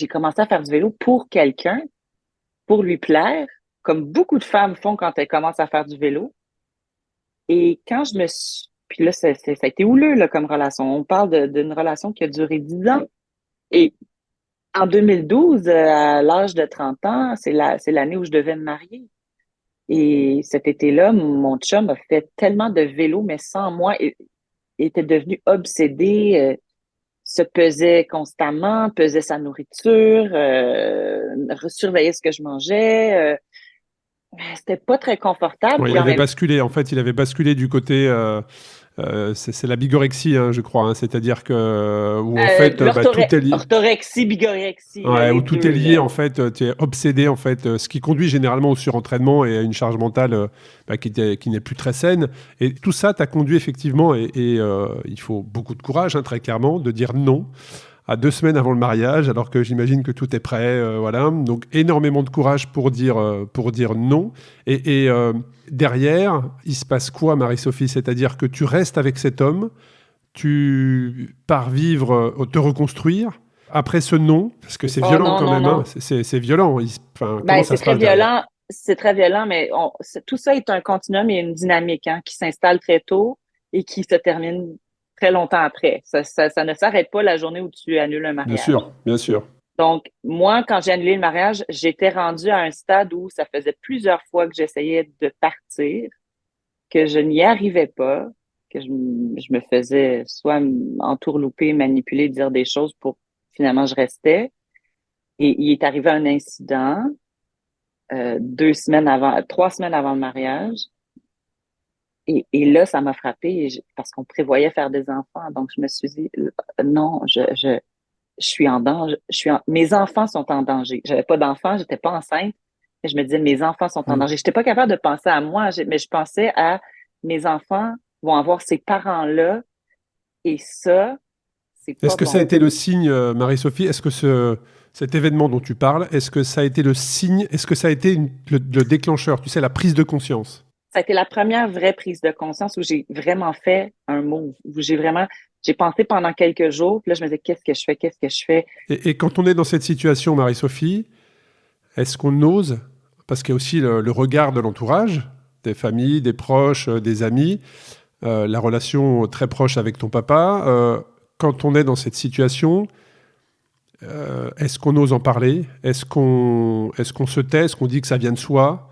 Speaker 2: commencé à faire du vélo pour quelqu'un, pour lui plaire, comme beaucoup de femmes font quand elles commencent à faire du vélo. Et quand je me suis... Puis là, ça a été houleux là, comme relation. On parle d'une relation qui a duré 10 ans. Et en 2012, à l'âge de 30 ans, c'est l'année où je devais me marier. Et cet été-là, mon chum a fait tellement de vélo, mais sans moi, il était devenu obsédé, se pesait constamment, pesait sa nourriture, surveillait ce que je mangeais. C'était pas très confortable.
Speaker 3: Ouais,
Speaker 2: Puis
Speaker 3: il
Speaker 2: en
Speaker 3: avait
Speaker 2: même
Speaker 3: basculé, en fait, il avait basculé du côté... c'est la bigorexie, hein, je crois. Hein, c'est-à-dire que où en fait, tout est lié.
Speaker 2: Orthorexie, bigorexie, là,
Speaker 3: Ouais,
Speaker 2: les
Speaker 3: où tout
Speaker 2: deux,
Speaker 3: est lié,
Speaker 2: là.
Speaker 3: en fait, tu es obsédé, en fait, ce qui conduit généralement au surentraînement et à une charge mentale qui n'est plus très saine. Et tout ça t'a conduit effectivement, et il faut beaucoup de courage, hein, très clairement, de dire non à 2 semaines avant le mariage, alors que j'imagine que tout est prêt, voilà. Donc énormément de courage pour dire non. Et derrière, il se passe quoi, Marie-Sophie? C'est-à-dire que tu restes avec cet homme, tu pars vivre, te reconstruire. Après ce non, parce que c'est
Speaker 2: Oh
Speaker 3: violent
Speaker 2: non,
Speaker 3: quand
Speaker 2: non,
Speaker 3: même, hein,
Speaker 2: non.
Speaker 3: c'est violent. Enfin, comment
Speaker 2: Ben,
Speaker 3: ça
Speaker 2: c'est
Speaker 3: se
Speaker 2: très
Speaker 3: passe derrière?
Speaker 2: violent. C'est très violent, mais tout ça est un continuum et une dynamique hein, qui s'installe très tôt et qui se termine très longtemps après. Ça ne s'arrête pas la journée où tu annules un
Speaker 3: Bien
Speaker 2: mariage.
Speaker 3: sûr, bien sûr.
Speaker 2: Donc, moi, quand j'ai annulé le mariage, j'étais rendue à un stade où ça faisait plusieurs fois que j'essayais de partir, que je n'y arrivais pas, que je me faisais soit entourlouper, manipuler, dire des choses pour finalement je restais. Et il est arrivé un incident 3 semaines avant le mariage. Et là, ça m'a frappée parce qu'on prévoyait faire des enfants. Donc, je me suis dit, non, je suis en danger. Mes enfants sont en danger. J'avais pas d'enfants, j'étais pas enceinte. Mais je me disais, mes enfants sont en
Speaker 3: Mm.
Speaker 2: danger. J'étais pas capable de penser à moi, mais je pensais à mes enfants vont avoir ces parents-là. Et ça, c'est
Speaker 3: Est-ce
Speaker 2: pas
Speaker 3: que ça a
Speaker 2: bon.
Speaker 3: été le signe, Marie-Sophie? Est-ce que cet événement dont tu parles, est-ce que ça a été le signe? Est-ce que ça a été le déclencheur? Tu sais, la prise de conscience?
Speaker 2: Ça a été la première vraie prise de conscience où j'ai vraiment fait un move, où j'ai pensé pendant quelques jours, puis là, je me disais, qu'est-ce que je fais, qu'est-ce que je fais?
Speaker 3: Et quand on est dans cette situation, Marie-Sophie, est-ce qu'on ose? Parce qu'il y a aussi le regard de l'entourage, des familles, des proches, des amis, la relation très proche avec ton papa. Quand on est dans cette situation, est-ce qu'on ose en parler? Est-ce qu'on se tait? Est-ce qu'on dit que ça vient de soi?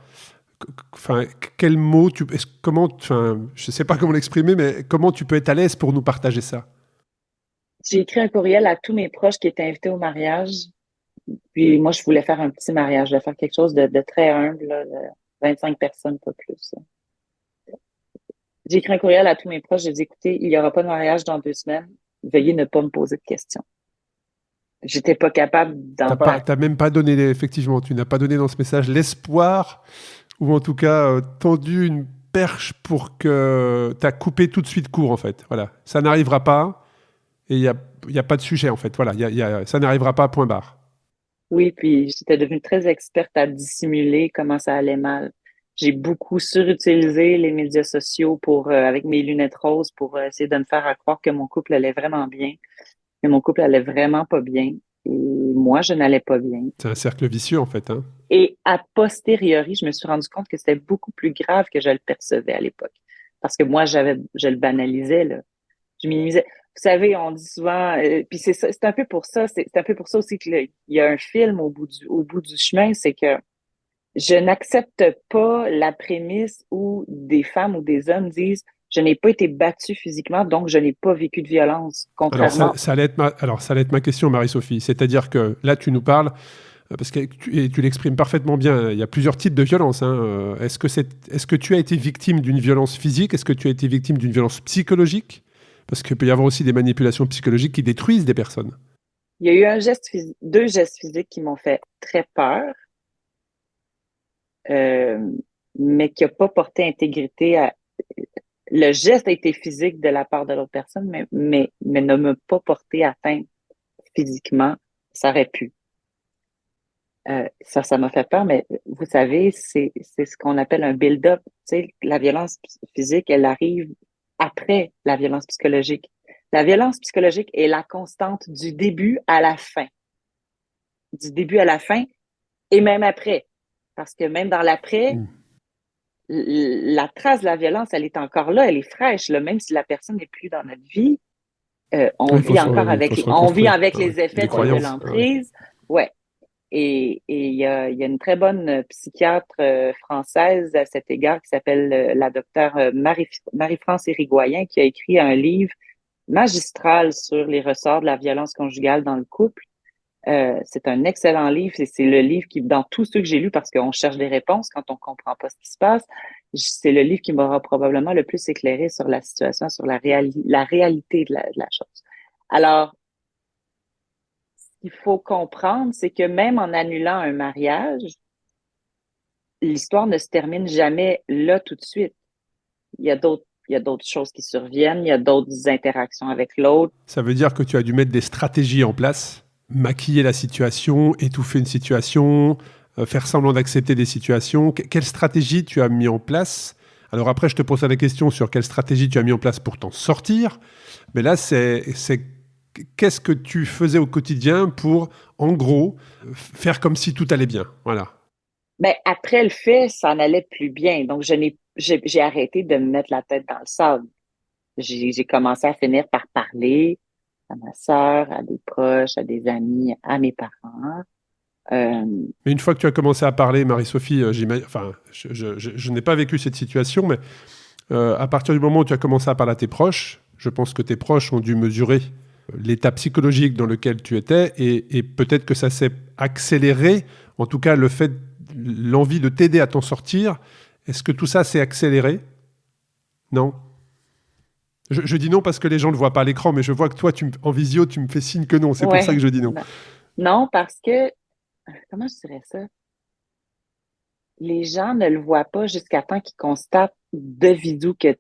Speaker 3: Enfin, quel mot je sais pas comment l'exprimer, mais comment tu peux être à l'aise pour nous partager ça?
Speaker 2: J'ai écrit un courriel à tous mes proches qui étaient invités au mariage. Puis moi, je voulais faire un petit mariage, je voulais faire quelque chose de très humble, là, de 25 personnes, pas plus. J'ai écrit un courriel à tous mes proches, j'ai dit, écoutez, il n'y aura pas de mariage dans 2 semaines. Veuillez ne pas me poser de questions. J'étais pas capable d'en parler.
Speaker 3: T'as même pas donné, effectivement, tu n'as pas donné dans ce message l'espoir, ou en tout cas tendu une perche pour que t'as coupé tout de suite court, en fait. Voilà, ça n'arrivera pas, et il y a pas de sujet, en fait. Voilà, ça n'arrivera pas, point barre.
Speaker 2: Oui, puis j'étais devenue très experte à dissimuler comment ça allait mal. J'ai beaucoup surutilisé les médias sociaux avec mes lunettes roses pour essayer de me faire croire que mon couple allait vraiment bien, mais mon couple allait vraiment pas bien. Et moi, je n'allais pas bien.
Speaker 3: C'est un cercle vicieux, en fait. Hein.
Speaker 2: Et a posteriori, je me suis rendu compte que c'était beaucoup plus grave que je le percevais à l'époque. Parce que moi, je le banalisais, là. Je minimisais. Vous savez, on dit souvent, puis c'est un peu pour ça, c'est un peu pour ça aussi qu'il y a un film au bout du chemin, c'est que je n'accepte pas la prémisse où des femmes ou des hommes disent je n'ai pas été battue physiquement, donc je n'ai pas vécu de violence,
Speaker 3: Alors,
Speaker 2: contrairement.
Speaker 3: ça allait être ma question, Marie-Sophie. C'est-à-dire que là, tu nous parles, parce que tu l'exprimes parfaitement bien, il y a plusieurs types de violences. Hein. Est-ce que tu as été victime d'une violence physique? Est-ce que tu as été victime d'une violence psychologique? Parce qu'il peut y avoir aussi des manipulations psychologiques qui détruisent des personnes.
Speaker 2: Il y a eu deux gestes physiques qui m'ont fait très peur. mais qui n'a pas porté intégrité à... Le geste a été physique de la part de l'autre personne, mais ne m'a pas porté atteinte physiquement. Ça aurait pu. Ça m'a fait peur, mais vous savez, c'est ce qu'on appelle un build-up. Tu sais, la violence physique, elle arrive après la violence psychologique. La violence psychologique est la constante du début à la fin. Du début à la fin et même après. Parce que même dans l'après, la trace de la violence, elle est encore là, elle est fraîche, là, même si la personne n'est plus dans notre vie. On vit encore avec les effets de l'emprise. Ouais. Et il y a une très bonne psychiatre française à cet égard qui s'appelle la docteure Marie-France Hérigoyen, qui a écrit un livre magistral sur les ressorts de la violence conjugale dans le couple. C'est un excellent livre et c'est le livre qui, dans tous ceux que j'ai lus, parce qu'on cherche des réponses quand on comprend pas ce qui se passe, c'est le livre qui m'aura probablement le plus éclairé sur la situation, sur la réalité de la chose. Alors, ce qu'il faut comprendre, c'est que même en annulant un mariage, l'histoire ne se termine jamais là tout de suite. Il y a d'autres choses qui surviennent, il y a d'autres interactions avec l'autre.
Speaker 3: Ça veut dire que tu as dû mettre des stratégies en place, maquiller la situation, étouffer une situation, faire semblant d'accepter des situations. Quelle stratégie tu as mis en place ? Alors après, je te pose la question sur quelle stratégie tu as mis en place pour t'en sortir. Mais là, c'est qu'est-ce que tu faisais au quotidien pour, en gros, faire comme si tout allait bien. Voilà.
Speaker 2: Ben, après le fait, ça n'allait plus bien. Donc, j'ai arrêté de me mettre la tête dans le sable. J'ai commencé à finir par parler à ma sœur, à des proches, à des amis, à mes parents.
Speaker 3: Mais une fois que tu as commencé à parler, Marie-Sophie, je n'ai pas vécu cette situation, mais à partir du moment où tu as commencé à parler à tes proches, je pense que tes proches ont dû mesurer l'état psychologique dans lequel tu étais et peut-être que ça s'est accéléré, en tout cas l'envie de t'aider à t'en sortir. Est-ce que tout ça s'est accéléré ? Non ? Je dis non parce que les gens ne le voient pas à l'écran, mais je vois que toi, en visio, tu me fais signe que non. C'est pour ça que je dis non.
Speaker 2: Non, parce que, comment je dirais ça? Les gens ne le voient pas jusqu'à temps qu'ils constatent de visu que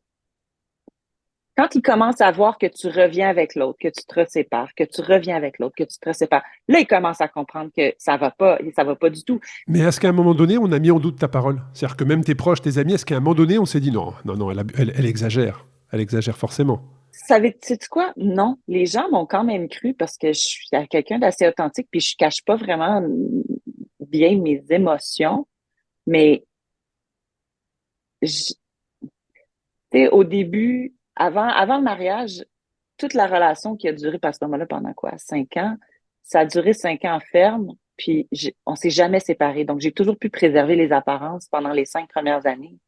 Speaker 2: quand ils commencent à voir que tu reviens avec l'autre, que tu te sépares, que tu reviens avec l'autre, que tu te sépares, là, ils commencent à comprendre que ça va pas du tout.
Speaker 3: Mais est-ce qu'à un moment donné, on a mis en doute ta parole ? C'est-à-dire que même tes proches, tes amis, est-ce qu'à un moment donné, on s'est dit non, elle exagère. Elle exagère forcément.
Speaker 2: Sais-tu quoi? Non. Les gens m'ont quand même cru parce que je suis quelqu'un d'assez authentique puis je cache pas vraiment bien mes émotions. Mais au début, avant le mariage, toute la relation qui a duré à ce moment-là pendant 5 ans, ça a duré 5 ans ferme, puis on s'est jamais séparés. Donc, j'ai toujours pu préserver les apparences pendant les 5 premières années.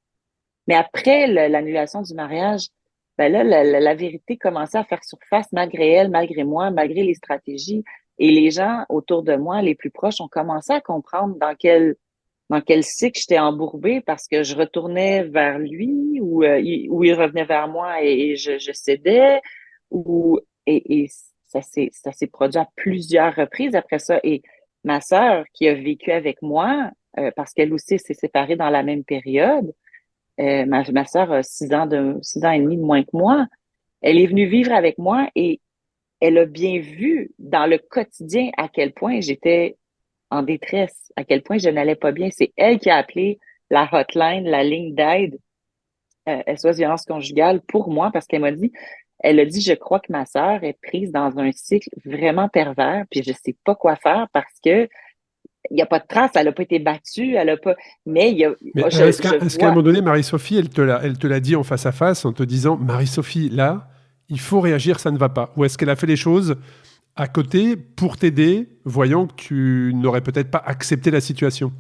Speaker 2: Mais après l'annulation du mariage, ben là, la vérité commençait à faire surface malgré elle, malgré moi, malgré les stratégies. Et les gens autour de moi, les plus proches, ont commencé à comprendre dans quel cycle j'étais embourbée parce que je retournais vers lui ou il revenait vers moi et je cédais et ça s'est produit à plusieurs reprises après ça. Et ma sœur qui a vécu avec moi, parce qu'elle aussi s'est séparée dans la même période, ma sœur a 6 ans et demi de moins que moi, elle est venue vivre avec moi et elle a bien vu dans le quotidien à quel point j'étais en détresse, à quel point je n'allais pas bien. C'est elle qui a appelé la hotline, la ligne d'aide SOS violence conjugale pour moi parce qu'elle m'a dit, je crois que ma sœur est prise dans un cycle vraiment pervers puis je sais pas quoi faire parce que il n'y a pas de trace, elle n'a pas été battue, elle n'a pas. Mais il y a.
Speaker 3: Est-ce qu'à un moment donné, Marie-Sophie, elle te l'a dit en face à face en te disant, Marie-Sophie, là, il faut réagir, ça ne va pas. Ou est-ce qu'elle a fait les choses à côté pour t'aider, voyant que tu n'aurais peut-être pas accepté la situation?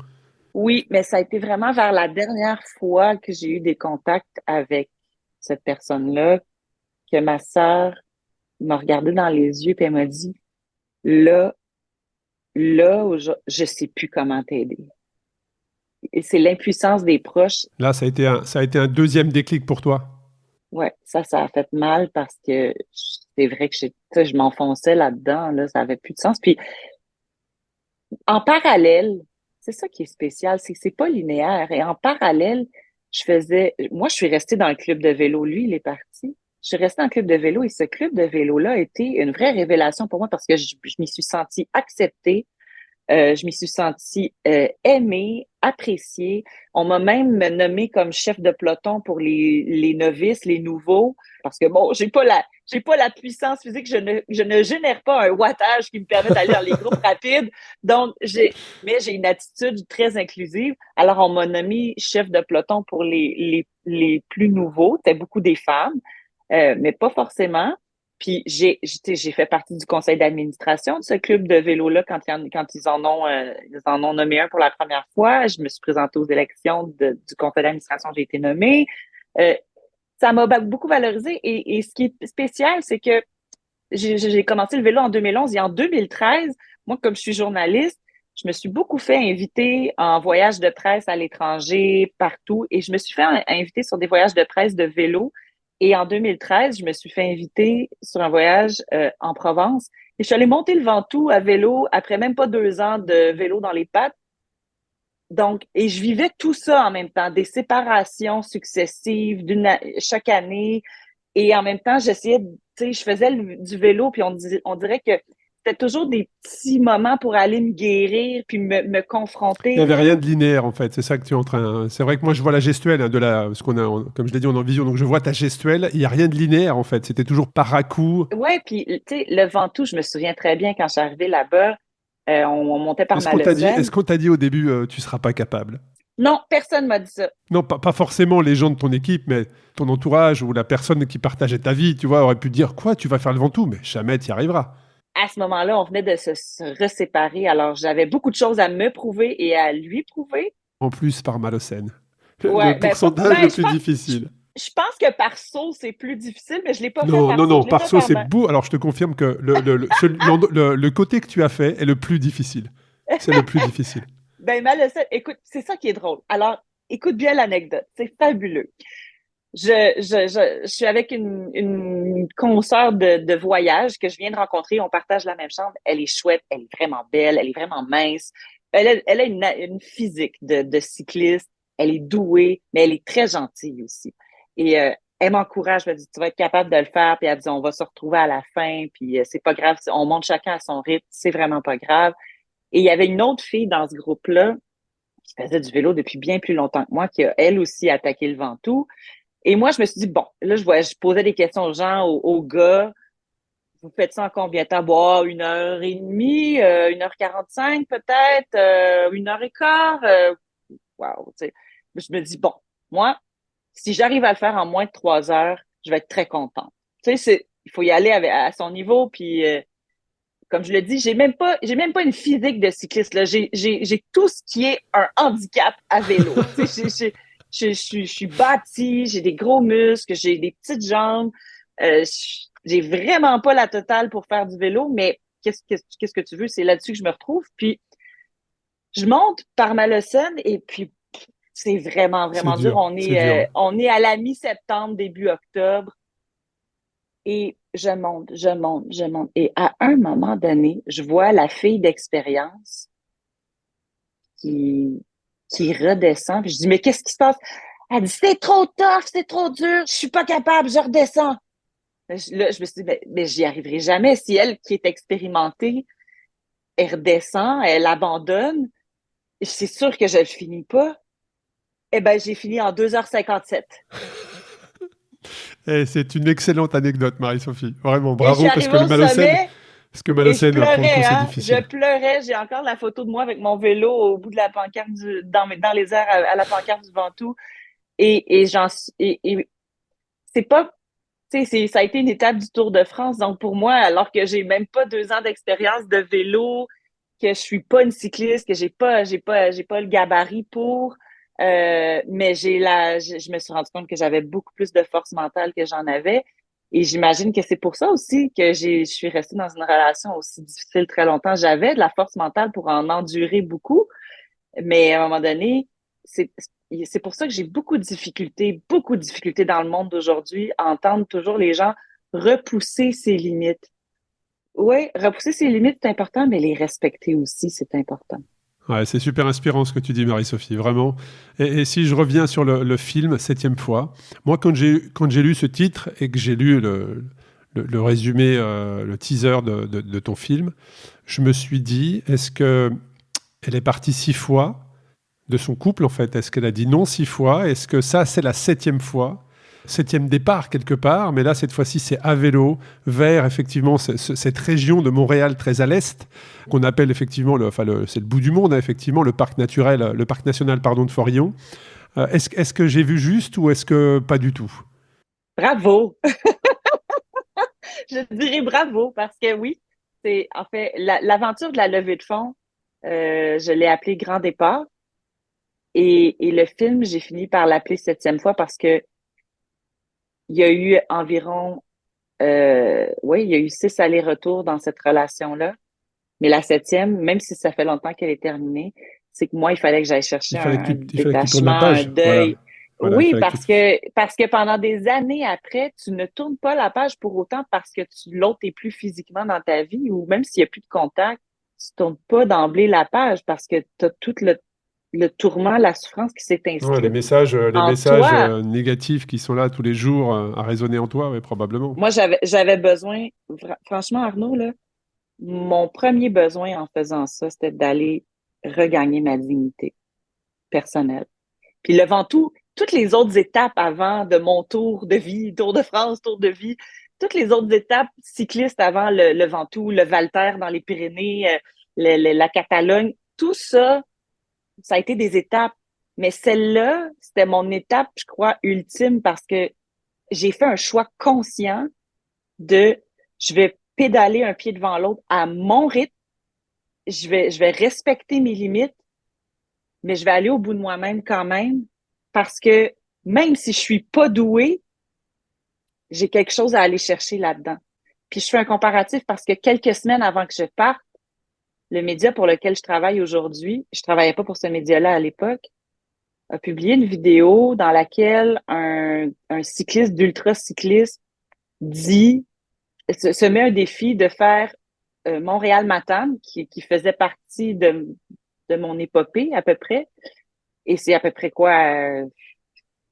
Speaker 2: Oui, mais ça a été vraiment vers la dernière fois que j'ai eu des contacts avec cette personne-là que ma sœur m'a regardé dans les yeux et elle m'a dit, là, je sais plus comment t'aider. Et c'est l'impuissance des proches.
Speaker 3: Là, ça a été un deuxième déclic pour toi.
Speaker 2: Ouais, ça a fait mal parce que c'est vrai que je m'enfonçais là-dedans, là, ça avait plus de sens. Puis, en parallèle, c'est ça qui est spécial, c'est que c'est pas linéaire. Et en parallèle, moi, je suis restée dans le club de vélo. Lui, il est parti. Je suis restée dans le club de vélo et ce club de vélo-là a été une vraie révélation pour moi parce que je m'y suis sentie acceptée. Je m'y suis sentie aimée, appréciée. On m'a même nommée comme chef de peloton pour les novices, les nouveaux, parce que bon, j'ai pas la puissance physique, je ne génère pas un wattage qui me permet d'aller dans les groupes rapides. Donc, mais j'ai une attitude très inclusive. Alors, on m'a nommée chef de peloton pour les plus nouveaux. C'était beaucoup des femmes, mais pas forcément. Puis j'ai fait partie du conseil d'administration de ce club de vélo-là quand ils en ont nommé un pour la première fois. Je me suis présentée aux élections du conseil d'administration, j'ai été nommée. Euh, Ça m'a beaucoup valorisé et ce qui est spécial, c'est que j'ai commencé le vélo en 2011 et en 2013, moi, comme je suis journaliste, je me suis beaucoup fait inviter en voyage de presse à l'étranger, partout, et je me suis fait inviter sur des voyages de presse de vélo. Et en 2013, je me suis fait inviter sur un voyage en Provence. Et je suis allée monter le Ventoux à vélo après même pas 2 ans de vélo dans les pattes. Donc, et je vivais tout ça en même temps, des séparations successives chaque année. Et en même temps, j'essayais, tu sais, je faisais du vélo, puis on dirait que c'était toujours des petits moments pour aller me guérir, puis me
Speaker 3: Il n'y
Speaker 2: confronter.
Speaker 3: avait rien de linéaire en fait, c'est ça que tu es en train. C'est vrai que moi je vois la gestuelle hein, parce qu'on a, comme je l'ai dit, on est en vision, donc je vois ta gestuelle. Il n'y a rien de linéaire en fait, c'était toujours par à-coup.
Speaker 2: Ouais, puis tu sais, le Ventoux, je me souviens très bien quand je suis arrivée là-bas, on montait par Malocène.
Speaker 3: Est-ce qu'on t'a dit au début, tu seras pas capable?
Speaker 2: Non, personne m'a dit ça.
Speaker 3: Non, pas forcément les gens de ton équipe, mais ton entourage ou la personne qui partageait ta vie, tu vois, aurait pu dire quoi, tu vas faire le Ventoux, mais jamais tu y arriveras.
Speaker 2: À ce moment-là, on venait de se reséparer, alors j'avais beaucoup de choses à me prouver et à lui prouver.
Speaker 3: En plus par Malocène. Le
Speaker 2: Ouais,
Speaker 3: pourcentage le plus difficile.
Speaker 2: je pense que par saut, c'est plus difficile, mais je l'ai pas fait
Speaker 3: Non,
Speaker 2: par
Speaker 3: non,
Speaker 2: saut.
Speaker 3: non,
Speaker 2: Je l'ai
Speaker 3: par
Speaker 2: fait
Speaker 3: saut,
Speaker 2: par
Speaker 3: c'est
Speaker 2: main.
Speaker 3: beau. Alors, je te confirme que le côté que tu as fait est le plus difficile. C'est le plus difficile.
Speaker 2: Ben, Malocène, écoute, c'est ça qui est drôle. Alors, écoute bien l'anecdote. C'est fabuleux. Je suis avec une consoeur de voyage que je viens de rencontrer. On partage la même chambre. Elle est chouette, elle est vraiment belle, elle est vraiment mince. Elle a une physique de cycliste. Elle est douée, mais elle est très gentille aussi. Et elle m'encourage, elle me dit, tu vas être capable de le faire. Puis elle dit, on va se retrouver à la fin. Puis c'est pas grave, on monte chacun à son rythme. C'est vraiment pas grave. Et il y avait une autre fille dans ce groupe-là qui faisait du vélo depuis bien plus longtemps que moi, qui a elle aussi attaqué le Ventoux. Et moi, je me suis dit, bon, là, je posais des questions aux gens, aux gars. Vous faites ça en combien de temps? Bon, 1h30, 1h45 peut-être, 1h15. Wow, tu sais. Je me dis, bon, moi, si j'arrive à le faire en moins de 3 heures, je vais être très contente. Tu sais, il faut y aller à son niveau, puis comme je le dis, j'ai même pas une physique de cycliste, là. J'ai tout ce qui est un handicap à vélo. Tu sais, je suis bâtie, j'ai des gros muscles, j'ai des petites jambes. J'ai vraiment pas la totale pour faire du vélo, mais qu'est-ce que tu veux? C'est là-dessus que je me retrouve. Puis, je monte par Malocène et puis, c'est vraiment,
Speaker 3: C'est
Speaker 2: vraiment dur.
Speaker 3: dur, c'est dur.
Speaker 2: On est à la mi-septembre, début octobre. Et je monte, je monte, je monte. Et à un moment donné, je vois la fille d'expérience qui, qui redescend. Puis je dis, mais qu'est-ce qui se passe? Elle dit, c'est trop tough, c'est trop dur, je suis pas capable, je redescends. Là, je me suis dit, mais j'y arriverai jamais. Si elle, qui est expérimentée, elle redescend, elle abandonne, c'est sûr que je le finis pas. Eh ben, j'ai fini en 2h57.
Speaker 3: Et c'est une excellente anecdote, Marie-Sophie. Vraiment,
Speaker 2: Et je suis
Speaker 3: bravo, parce que
Speaker 2: arrivée
Speaker 3: le
Speaker 2: au
Speaker 3: Malocène,
Speaker 2: sommet.
Speaker 3: parce que
Speaker 2: Et je
Speaker 3: Malocène, pour le coup,
Speaker 2: pleurais,
Speaker 3: c'est
Speaker 2: hein. Je
Speaker 3: difficile.
Speaker 2: pleurais. J'ai encore la photo de moi avec mon vélo au bout de la pancarte dans les airs à la pancarte du Ventoux. Et c'est pas, tu sais, ça a été une étape du Tour de France. Donc, pour moi, alors que j'ai même pas 2 ans d'expérience de vélo, que je suis pas une cycliste, que j'ai pas le gabarit pour, mais je me suis rendu compte que j'avais beaucoup plus de force mentale que j'en avais. Et j'imagine que c'est pour ça aussi que je suis restée dans une relation aussi difficile très longtemps. J'avais de la force mentale pour en endurer beaucoup, mais à un moment donné, c'est, c'est pour ça que j'ai beaucoup de difficultés dans le monde d'aujourd'hui à entendre toujours les gens repousser ses limites. Oui, repousser ses limites, c'est important, mais les respecter aussi, c'est important.
Speaker 3: Ouais, c'est super inspirant ce que tu dis, Marie-Sophie, vraiment. Et si je reviens sur le film, Septième fois, moi, quand j'ai lu ce titre et que j'ai lu le résumé, le teaser de ton film, je me suis dit, est-ce qu'elle est partie 6 fois de son couple, en fait? Est-ce qu'elle a dit non 6 fois? Est-ce que ça, c'est la septième fois? Septième départ, quelque part, mais là, cette fois-ci, c'est à vélo, vers, effectivement, cette région de Montréal très à l'est, qu'on appelle, effectivement, c'est le bout du monde, hein, effectivement, le parc national, pardon, de Forillon. Est-ce que j'ai vu juste ou est-ce que pas du tout?
Speaker 2: Bravo! Je dirais bravo parce que oui, c'est en fait l'aventure de la levée de fonds, je l'ai appelé Grand Départ et le film, j'ai fini par l'appeler Septième fois parce que il y a eu environ, oui, il y a eu 6 allers-retours dans cette relation-là. Mais la septième, même si ça fait longtemps qu'elle est terminée, c'est que moi, il fallait que j'aille chercher un
Speaker 3: Il fallait que tu tournes la
Speaker 2: détachement, un
Speaker 3: page. Voilà.
Speaker 2: deuil.
Speaker 3: Voilà, il
Speaker 2: Oui,
Speaker 3: fallait que
Speaker 2: parce que pendant des années après, tu ne tournes pas la page pour autant parce que l'autre est plus physiquement dans ta vie ou même s'il n'y a plus de contact, tu tournes pas d'emblée la page parce que tu as tout le tourment, la souffrance qui s'est
Speaker 3: Ouais,
Speaker 2: inscrite
Speaker 3: les
Speaker 2: en
Speaker 3: messages
Speaker 2: toi.
Speaker 3: négatifs qui sont là tous les jours à résonner en toi, ouais, probablement.
Speaker 2: Moi, j'avais besoin, franchement, Arnaud, là, mon premier besoin en faisant ça, c'était d'aller regagner ma dignité personnelle. Puis le Ventoux, toutes les autres étapes avant de mon tour de vie, Tour de France, Tour de vie, toutes les autres étapes cyclistes avant le Ventoux, le Valter dans les Pyrénées, la Catalogne, tout ça, ça a été des étapes. Mais celle-là, c'était mon étape, je crois, ultime parce que j'ai fait un choix conscient de je vais pédaler un pied devant l'autre à mon rythme, je vais respecter mes limites, mais je vais aller au bout de moi-même quand même parce que même si je suis pas douée, j'ai quelque chose à aller chercher là-dedans. Puis je fais un comparatif parce que quelques semaines avant que je parte, le média pour lequel je travaille aujourd'hui, je travaillais pas pour ce média-là à l'époque, a publié une vidéo dans laquelle un cycliste d'ultra-cycliste se met un défi de faire Montréal-Matane, qui faisait partie de mon épopée à peu près. Et c'est à peu près quoi,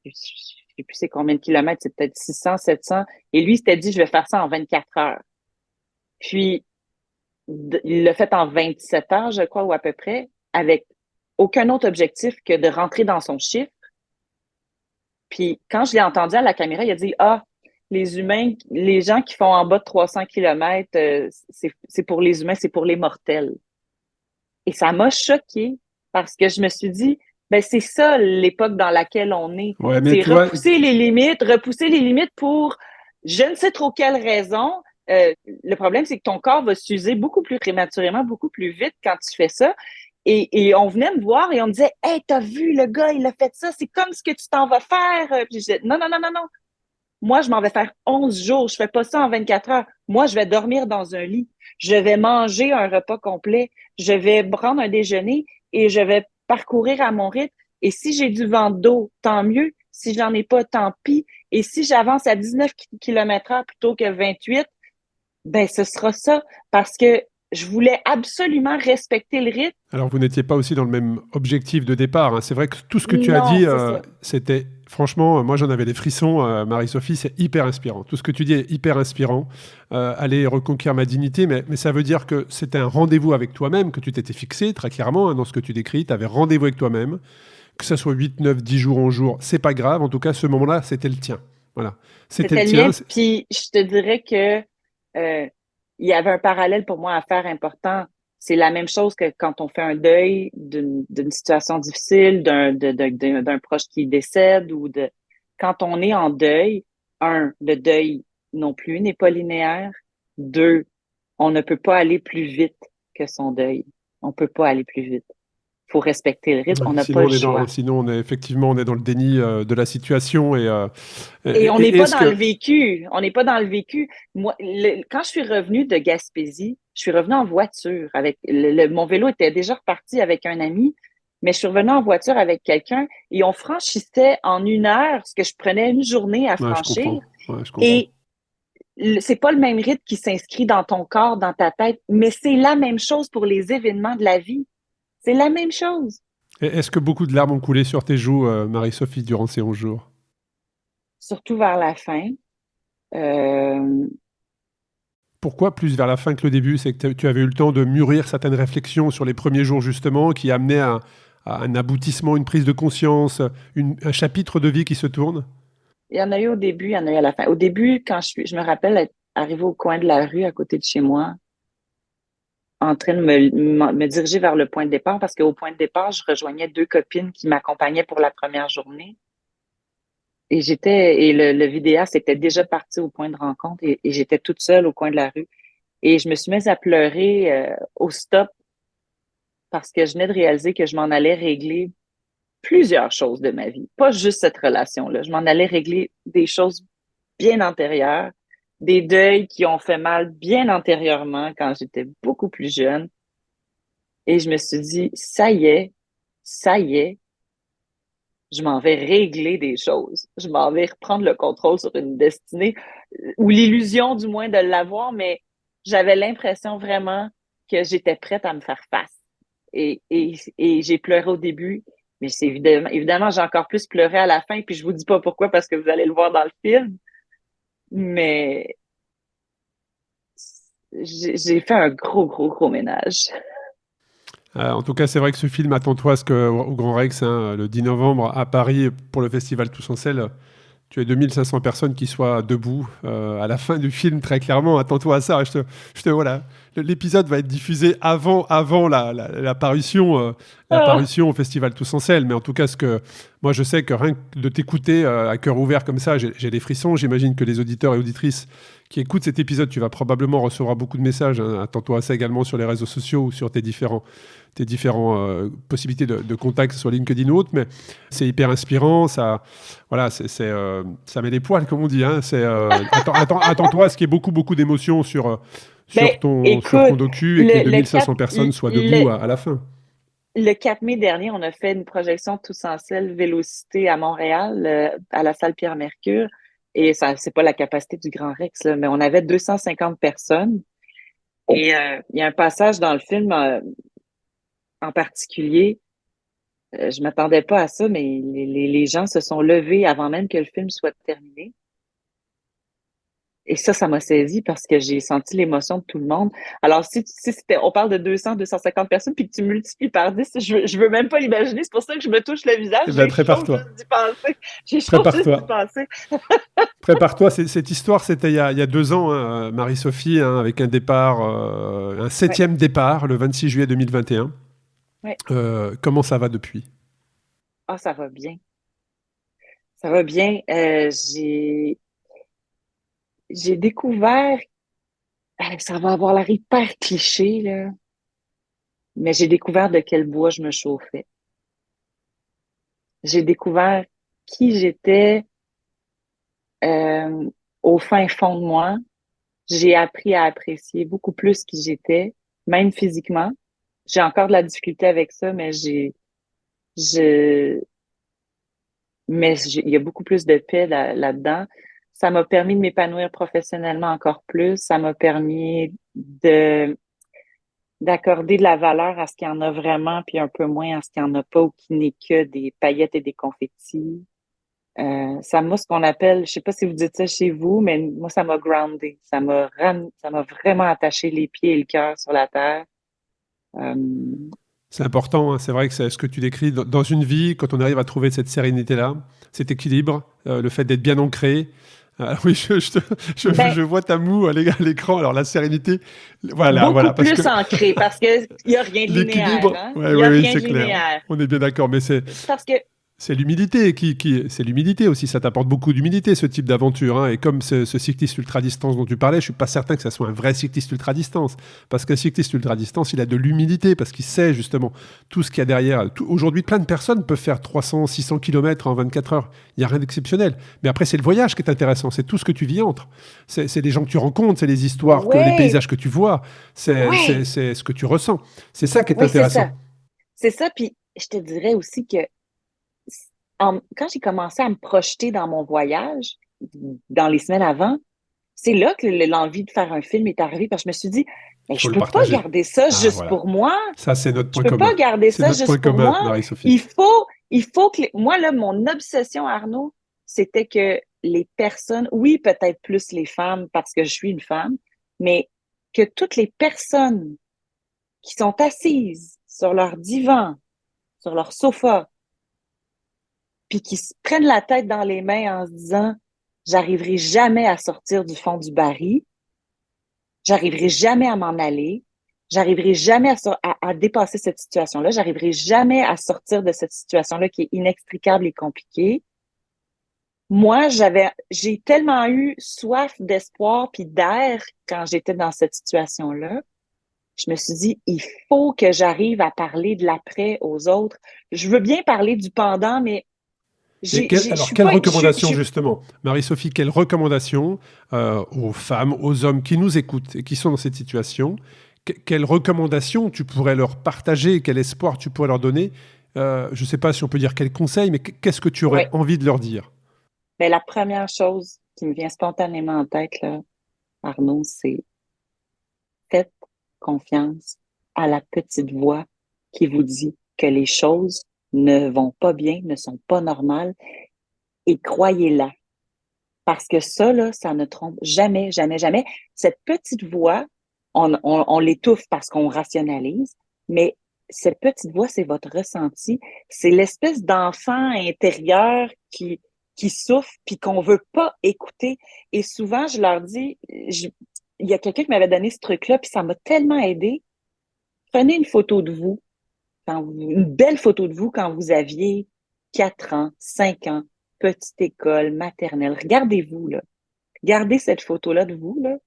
Speaker 2: je sais plus c'est combien de kilomètres, c'est peut-être 600, 700. Et lui, il s'était dit, je vais faire ça en 24 heures. Puis, il l'a fait en 27 heures, je crois, ou à peu près, avec aucun autre objectif que de rentrer dans son chiffre. Puis, quand je l'ai entendu à la caméra, il a dit, ah, les humains, les gens qui font en bas de 300 kilomètres, c'est pour les humains, c'est pour les mortels. Et ça m'a choquée parce que je me suis dit, ben c'est ça l'époque dans laquelle on est.
Speaker 3: Ouais, mais
Speaker 2: C'est
Speaker 3: tu vois,
Speaker 2: repousser les limites pour je ne sais trop quelle raison. Le problème, c'est que ton corps va s'user beaucoup plus prématurément, beaucoup plus vite quand tu fais ça. Et on venait me voir et on me disait, hey, t'as vu le gars, il a fait ça, c'est comme ce que tu t'en vas faire. Puis je disais, non, non, non, non, non. Moi, je m'en vais faire 11 jours. Je fais pas ça en 24 heures. Moi, je vais dormir dans un lit. Je vais manger un repas complet. Je vais prendre un déjeuner et je vais parcourir à mon rythme. Et si j'ai du vent d'eau, tant mieux. Si j'en ai pas, tant pis. Et si j'avance à 19 km/h plutôt que 28, ben, ce sera ça. Parce que je voulais absolument respecter le rythme.
Speaker 3: alors vous n'étiez pas aussi dans le même objectif de départ, hein. C'est vrai que tout ce que tu as
Speaker 2: Non,
Speaker 3: dit,
Speaker 2: c'est ça.
Speaker 3: c'était, franchement, moi j'en avais des frissons, Marie-Sophie, c'est hyper inspirant. Tout ce que tu dis est hyper inspirant. Aller reconquérir ma dignité, mais ça veut dire que c'était un rendez-vous avec toi-même que tu t'étais fixé, très clairement, hein, dans ce que tu décris. Tu avais rendez-vous avec toi-même, que ça soit 8, 9, 10 jours en jour, c'est pas grave. En tout cas, ce moment-là, c'était le tien. Voilà. C'était le
Speaker 2: C'était le
Speaker 3: tien.
Speaker 2: mien. Puis je te dirais que il y avait un parallèle pour moi à faire important. C'est la même chose que quand on fait un deuil d'une situation difficile, d'un proche qui décède ou de quand on est en deuil, le deuil non plus n'est pas linéaire. Deux, on ne peut pas aller plus vite que son deuil. On peut pas aller plus vite. Faut respecter le rythme.
Speaker 3: Ouais,
Speaker 2: On n'a pas le choix.
Speaker 3: sinon on est effectivement on est dans le déni de la situation
Speaker 2: Et on n'est
Speaker 3: et
Speaker 2: pas
Speaker 3: est-ce
Speaker 2: dans le
Speaker 3: que
Speaker 2: vécu. On n'est pas dans le vécu. Moi, quand je suis revenue de Gaspésie, je suis revenue en voiture avec mon vélo était déjà reparti avec un ami, mais je suis revenue en voiture avec quelqu'un et on franchissait en 1 heure ce que je prenais une journée à
Speaker 3: ouais, je
Speaker 2: franchir.
Speaker 3: comprends. Ouais, je comprends.
Speaker 2: Et c'est pas le même rythme qui s'inscrit dans ton corps, dans ta tête, mais c'est la même chose pour les événements de la vie. C'est la même chose.
Speaker 3: Et est-ce que beaucoup de larmes ont coulé sur tes joues, Marie-Sophie, durant ces 11 jours?
Speaker 2: Surtout vers la fin. Euh,
Speaker 3: Pourquoi plus vers la fin que le début? C'est que tu avais eu le temps de mûrir certaines réflexions sur les premiers jours, justement, qui amenaient à un aboutissement, une prise de conscience, un chapitre de vie qui se tourne?
Speaker 2: il y en a eu au début, il y en a eu à la fin. Au début, quand je me rappelle être arrivée au coin de la rue à côté de chez moi, en train de me diriger vers le point de départ, parce qu'au point de départ, je rejoignais deux copines qui m'accompagnaient pour la première journée. Et le vidéaste était déjà parti au point de rencontre et j'étais toute seule au coin de la rue. Et je me suis mise à pleurer au stop parce que je venais de réaliser que je m'en allais régler plusieurs choses de ma vie, pas juste cette relation-là. Je m'en allais régler des choses bien antérieures, des deuils qui ont fait mal bien antérieurement quand j'étais beaucoup plus jeune. Et je me suis dit, ça y est, je m'en vais régler des choses. Je m'en vais reprendre le contrôle sur une destinée, ou l'illusion du moins de l'avoir, mais j'avais l'impression vraiment que j'étais prête à me faire face. Et j'ai pleuré au début, mais c'est évidemment, j'ai encore plus pleuré à la fin, puis je vous dis pas pourquoi, parce que vous allez le voir dans le film, mais j'ai fait un gros ménage.
Speaker 3: En tout cas, c'est vrai que ce film, attends-toi à ce qu'au Grand Rex, hein, le 10 novembre, à Paris, pour le festival Tous en Scène, tu as 2500 personnes qui soient debout à la fin du film, très clairement. Attends-toi à ça. Voilà. L'épisode va être diffusé avant la parution, la
Speaker 2: Ah!
Speaker 3: parution au festival Tous en Scène. Mais en tout cas, moi, je sais que rien que de t'écouter à cœur ouvert comme ça, j'ai des frissons. J'imagine que les auditeurs et auditrices qui écoutent cet épisode, tu vas probablement recevoir beaucoup de messages. Hein. Attends-toi à ça également sur les réseaux sociaux ou sur tes différents possibilités de contact sur LinkedIn ou autre. Mais c'est hyper inspirant. Ça, voilà, ça met des poils, comme on dit. Hein. Attends-toi à ce qu'il y ait beaucoup d'émotions sur ton docu et que les 2500 personnes soient debout à la fin.
Speaker 2: Le 4 mai dernier, on a fait une projection Tous en selle Vélocité à Montréal, à la salle Pierre-Mercure. Et ça, c'est pas la capacité du Grand Rex, là, mais on avait 250 personnes. Et il y a un passage dans le film en particulier. Je m'attendais pas à ça, mais les gens se sont levés avant même que le film soit terminé. Et ça m'a saisi parce que j'ai senti l'émotion de tout le monde. Alors, si on parle de 250 personnes, puis que tu multiplies par 10, je veux même pas l'imaginer. C'est pour ça que je me touche le visage.
Speaker 3: Eh ben, prépare-toi.
Speaker 2: J'ai chaud juste d'y penser.
Speaker 3: Prépare-toi. Cette histoire, c'était il y a 2 ans, hein, Marie-Sophie, hein, avec un 7e départ, le 26 juillet 2021.
Speaker 2: Ouais.
Speaker 3: Comment ça va depuis?
Speaker 2: Ah, ça va bien. Ça va bien. J'ai découvert, ça va avoir l'air hyper cliché, là, mais j'ai découvert de quel bois je me chauffais. J'ai découvert qui j'étais au fin fond de moi. J'ai appris à apprécier beaucoup plus qui j'étais, même physiquement. J'ai encore de la difficulté avec ça, mais il y a beaucoup plus de paix là-dedans. Ça m'a permis de m'épanouir professionnellement encore plus. Ça m'a permis d'accorder de la valeur à ce qu'il y en a vraiment, puis un peu moins à ce qu'il n'y en a pas ou qui n'est que des paillettes et des confettis. Ça m'a ce qu'on appelle, je sais pas si vous dites ça chez vous, mais moi, ça m'a groundé. Ça m'a vraiment attaché les pieds et le cœur sur la terre.
Speaker 3: C'est important, hein. C'est vrai que c'est ce que tu décris dans une vie, quand on arrive à trouver cette sérénité-là, cet équilibre, le fait d'être bien ancré. Oui, je vois ta moue à l'écran. Alors la sérénité, voilà.
Speaker 2: Beaucoup
Speaker 3: parce
Speaker 2: plus
Speaker 3: que
Speaker 2: ancré, parce qu'il n'y a rien de linéaire.
Speaker 3: l'équilibre,
Speaker 2: Hein?
Speaker 3: ouais,
Speaker 2: Il n'y a rien
Speaker 3: c'est
Speaker 2: de
Speaker 3: clair.
Speaker 2: linéaire.
Speaker 3: On est bien d'accord, mais
Speaker 2: Parce que
Speaker 3: c'est l'humilité c'est l'humilité aussi. Ça t'apporte beaucoup d'humilité, ce type d'aventure. Hein. Et comme ce cycliste ultra-distance dont tu parlais, je suis pas certain que ça soit un vrai cycliste ultra-distance. Parce qu'un cycliste ultra-distance, il a de l'humilité parce qu'il sait justement tout ce qu'il y a derrière. Aujourd'hui, plein de personnes peuvent faire 300, 600 km en 24 heures. Il n'y a rien d'exceptionnel. Mais après, c'est le voyage qui est intéressant. C'est tout ce que tu vis entre. C'est les gens que tu rencontres, c'est les histoires, les paysages que tu vois. C'est ce que tu ressens. C'est ça qui est intéressant.
Speaker 2: C'est ça. Puis je te dirais aussi que quand j'ai commencé à me projeter dans mon voyage, dans les semaines avant, c'est là que l'envie de faire un film est arrivée, parce que je me suis dit, mais
Speaker 3: Il faut
Speaker 2: je
Speaker 3: le
Speaker 2: peux pas
Speaker 3: partager.
Speaker 2: garder ça
Speaker 3: Ah,
Speaker 2: juste
Speaker 3: voilà.
Speaker 2: pour moi.
Speaker 3: Ça, c'est notre
Speaker 2: Je
Speaker 3: point
Speaker 2: peux pas
Speaker 3: commun.
Speaker 2: garder
Speaker 3: C'est
Speaker 2: ça
Speaker 3: notre point
Speaker 2: juste pour
Speaker 3: commun,
Speaker 2: moi.
Speaker 3: Marie-Sophie.
Speaker 2: Il faut que moi, là, mon obsession, Arnaud, c'était que les personnes, oui, peut-être plus les femmes parce que je suis une femme, mais que toutes les personnes qui sont assises sur leur divan, sur leur sofa, puis qui se prennent la tête dans les mains en se disant, j'arriverai jamais à sortir du fond du baril, j'arriverai jamais à m'en aller, j'arriverai jamais à dépasser cette situation-là, j'arriverai jamais à sortir de cette situation-là qui est inextricable et compliquée. Moi, j'ai tellement eu soif d'espoir puis d'air quand j'étais dans cette situation-là. Je me suis dit, il faut que j'arrive à parler de l'après aux autres. Je veux bien parler du pendant, mais
Speaker 3: Et
Speaker 2: je
Speaker 3: alors,
Speaker 2: suis
Speaker 3: quelles
Speaker 2: pas,
Speaker 3: recommandations, justement, Marie-Sophie, quelles recommandations aux femmes, aux hommes qui nous écoutent et qui sont dans cette situation, quelles recommandations tu pourrais leur partager, quel espoir tu pourrais leur donner? Je ne sais pas si on peut dire quels conseils, mais qu'est-ce que tu aurais
Speaker 2: ouais.
Speaker 3: envie de leur dire?
Speaker 2: Ben, la première chose qui me vient spontanément en tête, là, Arnaud, c'est faites confiance à la petite voix qui vous dit que les choses ne vont pas bien, ne sont pas normales, et croyez-la. Parce que ça, là, ça ne trompe jamais, jamais, jamais. Cette petite voix, on l'étouffe parce qu'on rationalise, mais cette petite voix, c'est votre ressenti. C'est l'espèce d'enfant intérieur qui souffre puis qu'on veut pas écouter. Et souvent, je leur dis, il y a quelqu'un qui m'avait donné ce truc-là, puis ça m'a tellement aidé. Prenez une photo de vous, une belle photo de vous quand vous aviez 4 ans, 5 ans, petite école, maternelle. Regardez-vous, là. Gardez cette photo-là de vous, là.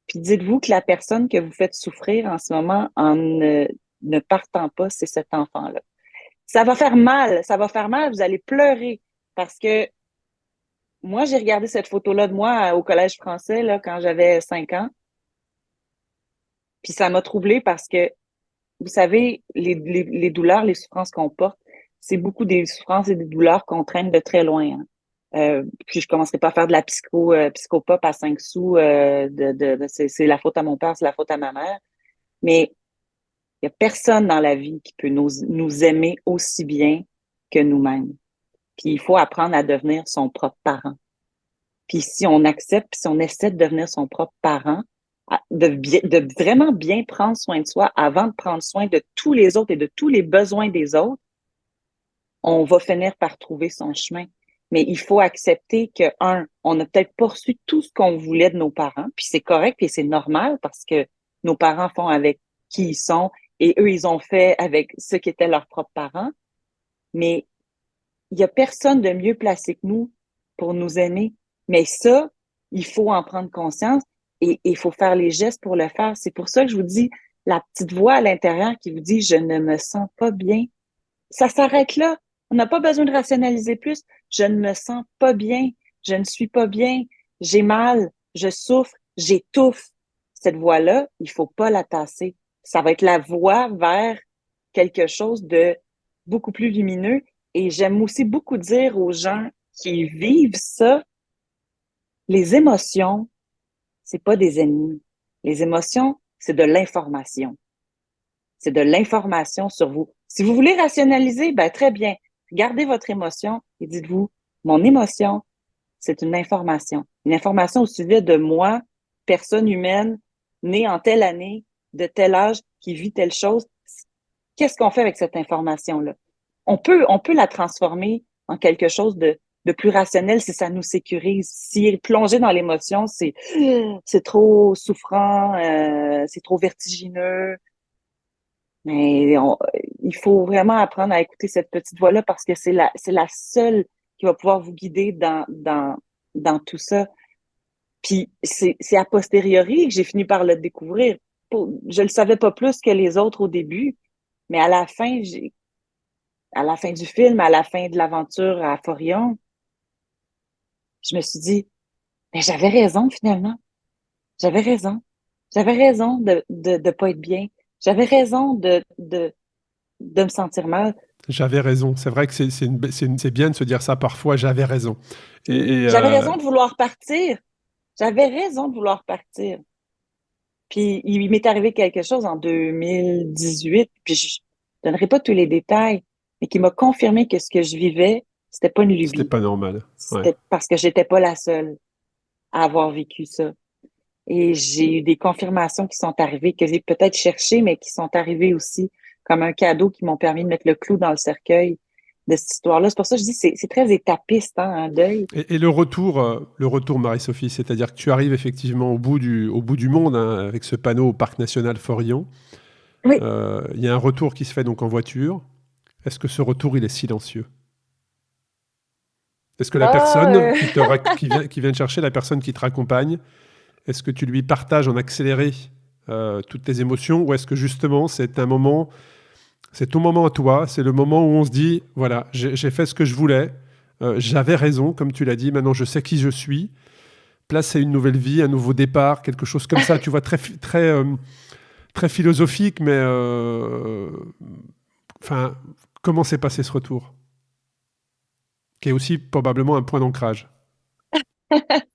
Speaker 2: Puis dites-vous que la personne que vous faites souffrir en ce moment en ne partant pas, c'est cet enfant-là. Ça va faire mal, vous allez pleurer parce que moi, j'ai regardé cette photo-là de moi au collège français là, quand j'avais 5 ans. Puis ça m'a troublée parce que, vous savez, les douleurs, les souffrances qu'on porte, c'est beaucoup des souffrances et des douleurs qu'on traîne de très loin. Hein. Puis je commencerai pas à faire de la psychopop à 5 sous, c'est la faute à mon père, c'est la faute à ma mère. Mais il y a personne dans la vie qui peut nous aimer aussi bien que nous-mêmes. Puis il faut apprendre à devenir son propre parent. Puis si on accepte, puis si on essaie de devenir son propre parent, de vraiment bien prendre soin de soi avant de prendre soin de tous les autres et de tous les besoins des autres, on va finir par trouver son chemin. Mais il faut accepter que, on n'a peut-être pas reçu tout ce qu'on voulait de nos parents, puis c'est correct, puis c'est normal parce que nos parents font avec qui ils sont et eux, ils ont fait avec ce qu'étaient leurs propres parents. Mais il y a personne de mieux placé que nous pour nous aimer. Mais ça, il faut en prendre conscience et il faut faire les gestes pour le faire. C'est pour ça que je vous dis, la petite voix à l'intérieur qui vous dit « je ne me sens pas bien », ça s'arrête là. On n'a pas besoin de rationaliser plus. Je ne me sens pas bien. Je ne suis pas bien. J'ai mal. Je souffre. J'étouffe. Cette voix-là, il faut pas la tasser. Ça va être la voie vers quelque chose de beaucoup plus lumineux. Et j'aime aussi beaucoup dire aux gens qui vivent ça, les émotions, c'est pas des ennemis. Les émotions, c'est de l'information. C'est de l'information sur vous. Si vous voulez rationaliser, ben très bien. Gardez votre émotion et dites-vous, mon émotion, c'est une information. Une information au sujet de moi, personne humaine, née en telle année, de tel âge, qui vit telle chose. Qu'est-ce qu'on fait avec cette information-là? On peut la transformer en quelque chose de plus rationnel si ça nous sécurise. Si plonger dans l'émotion, c'est trop souffrant, c'est trop vertigineux. Mais il faut vraiment apprendre à écouter cette petite voix-là parce que c'est la seule qui va pouvoir vous guider dans tout ça. Puis c'est a posteriori que j'ai fini par le découvrir. Je le savais pas plus que les autres au début, mais à la fin du film, à la fin de l'aventure à Forion, je me suis dit, mais j'avais raison finalement. J'avais raison. J'avais raison de pas être bien. J'avais raison de me sentir mal.
Speaker 3: J'avais raison. C'est vrai que c'est bien de se dire ça parfois. J'avais raison.
Speaker 2: J'avais raison de vouloir partir. J'avais raison de vouloir partir. Puis il m'est arrivé quelque chose en 2018, puis je donnerai pas tous les détails, mais qui m'a confirmé que ce que je vivais, c'était pas une
Speaker 3: C'était
Speaker 2: lubie.
Speaker 3: pas normal. Ouais.
Speaker 2: C'était parce que j'étais pas la seule à avoir vécu ça. Et j'ai eu des confirmations qui sont arrivées, que j'ai peut-être cherchées, mais qui sont arrivées aussi comme un cadeau qui m'ont permis de mettre le clou dans le cercueil de cette histoire-là. C'est pour ça que je dis c'est très étapiste, hein, un deuil.
Speaker 3: Et le retour, Marie-Sophie, c'est-à-dire que tu arrives effectivement au bout du monde, hein, avec ce panneau au Parc National Forillon.
Speaker 2: Oui.
Speaker 3: Il y a un retour qui se fait donc en voiture. Est-ce que ce retour, il est silencieux? Est-ce que la
Speaker 2: Ah,
Speaker 3: personne qui vient te chercher, la personne qui te raccompagne, est-ce que tu lui partages en accéléré toutes tes émotions, ou est-ce que justement c'est un moment, c'est ton moment à toi, c'est le moment où on se dit, voilà, j'ai fait ce que je voulais, j'avais raison, comme tu l'as dit, maintenant je sais qui je suis, place à une nouvelle vie, un nouveau départ, quelque chose comme ça, tu vois, très philosophique, mais enfin, comment s'est passé ce retour? Qui est aussi probablement un point d'ancrage.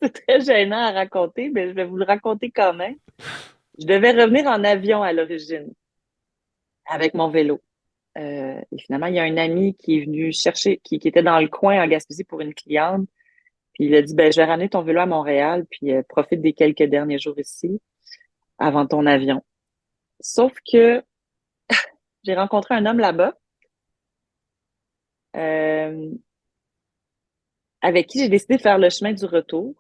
Speaker 2: c'est très gênant à raconter, mais je vais vous le raconter quand même. Je devais revenir en avion à l'origine avec mon vélo. Et finalement, il y a un ami qui est venu chercher, qui était dans le coin en Gaspésie pour une cliente. Puis il a dit, ben, je vais ramener ton vélo à Montréal, puis profite des quelques derniers jours ici avant ton avion. Sauf que j'ai rencontré un homme là-bas euh, avec qui j'ai décidé de faire le chemin du retour.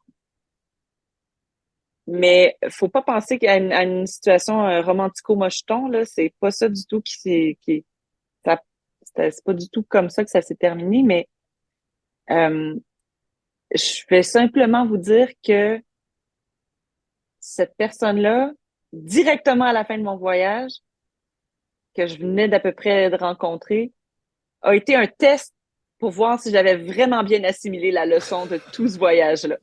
Speaker 2: Mais faut pas penser à une situation romantico-mocheton, là. C'est pas ça du tout ça, c'est pas du tout comme ça que ça s'est terminé, mais euh, je vais simplement vous dire que cette personne-là, directement à la fin de mon voyage, que je venais d'à peu près de rencontrer, a été un test pour voir si j'avais vraiment bien assimilé la leçon de tout ce voyage-là.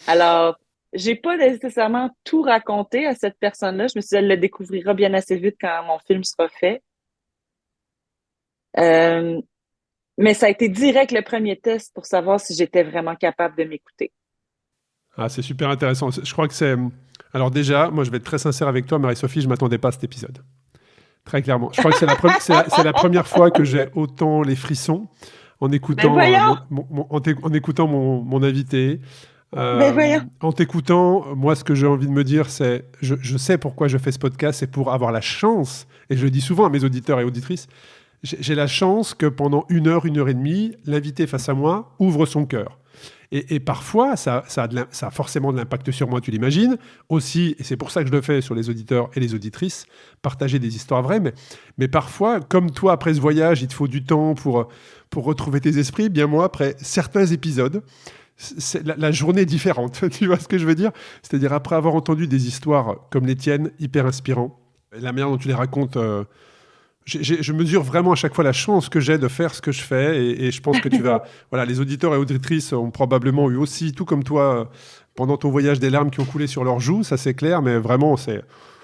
Speaker 2: Alors, j'ai pas nécessairement tout raconté à cette personne-là. Je me suis dit, elle le découvrira bien assez vite quand mon film sera fait. Euh, mais ça a été direct le premier test pour savoir si j'étais vraiment capable de m'écouter.
Speaker 3: Ah, c'est super intéressant. Je crois que c'est... Alors déjà, moi je vais être très sincère avec toi, Marie-Sophie, je ne m'attendais pas à cet épisode. Très clairement. Je crois que c'est la première fois que j'ai autant les frissons en
Speaker 2: Ben
Speaker 3: écoutant,
Speaker 2: voyons!
Speaker 3: en écoutant mon invité.
Speaker 2: Ben voyons!
Speaker 3: En t'écoutant, moi, ce que j'ai envie de me dire, c'est, je sais pourquoi je fais ce podcast, c'est pour avoir la chance, et je le dis souvent à mes auditeurs et auditrices, j'ai la chance que pendant une heure et demie, l'invité face à moi ouvre son cœur. Et parfois, ça a forcément de l'impact sur moi, tu l'imagines. Aussi, et c'est pour ça que je le fais sur les auditeurs et les auditrices, partager des histoires vraies. Mais parfois, comme toi, après ce voyage, il te faut du temps pour retrouver tes esprits. Bien moi, après certains épisodes, la journée est différente. Tu vois ce que je veux dire? C'est-à-dire, après avoir entendu des histoires comme les tiennes, hyper inspirants, la manière dont tu les racontes... je mesure vraiment à chaque fois la chance que j'ai de faire ce que je fais, et je pense que tu vas... Voilà, les auditeurs et auditrices ont probablement eu aussi, tout comme toi, pendant ton voyage, des larmes qui ont coulé sur leurs joues, ça c'est clair, mais vraiment, c'est...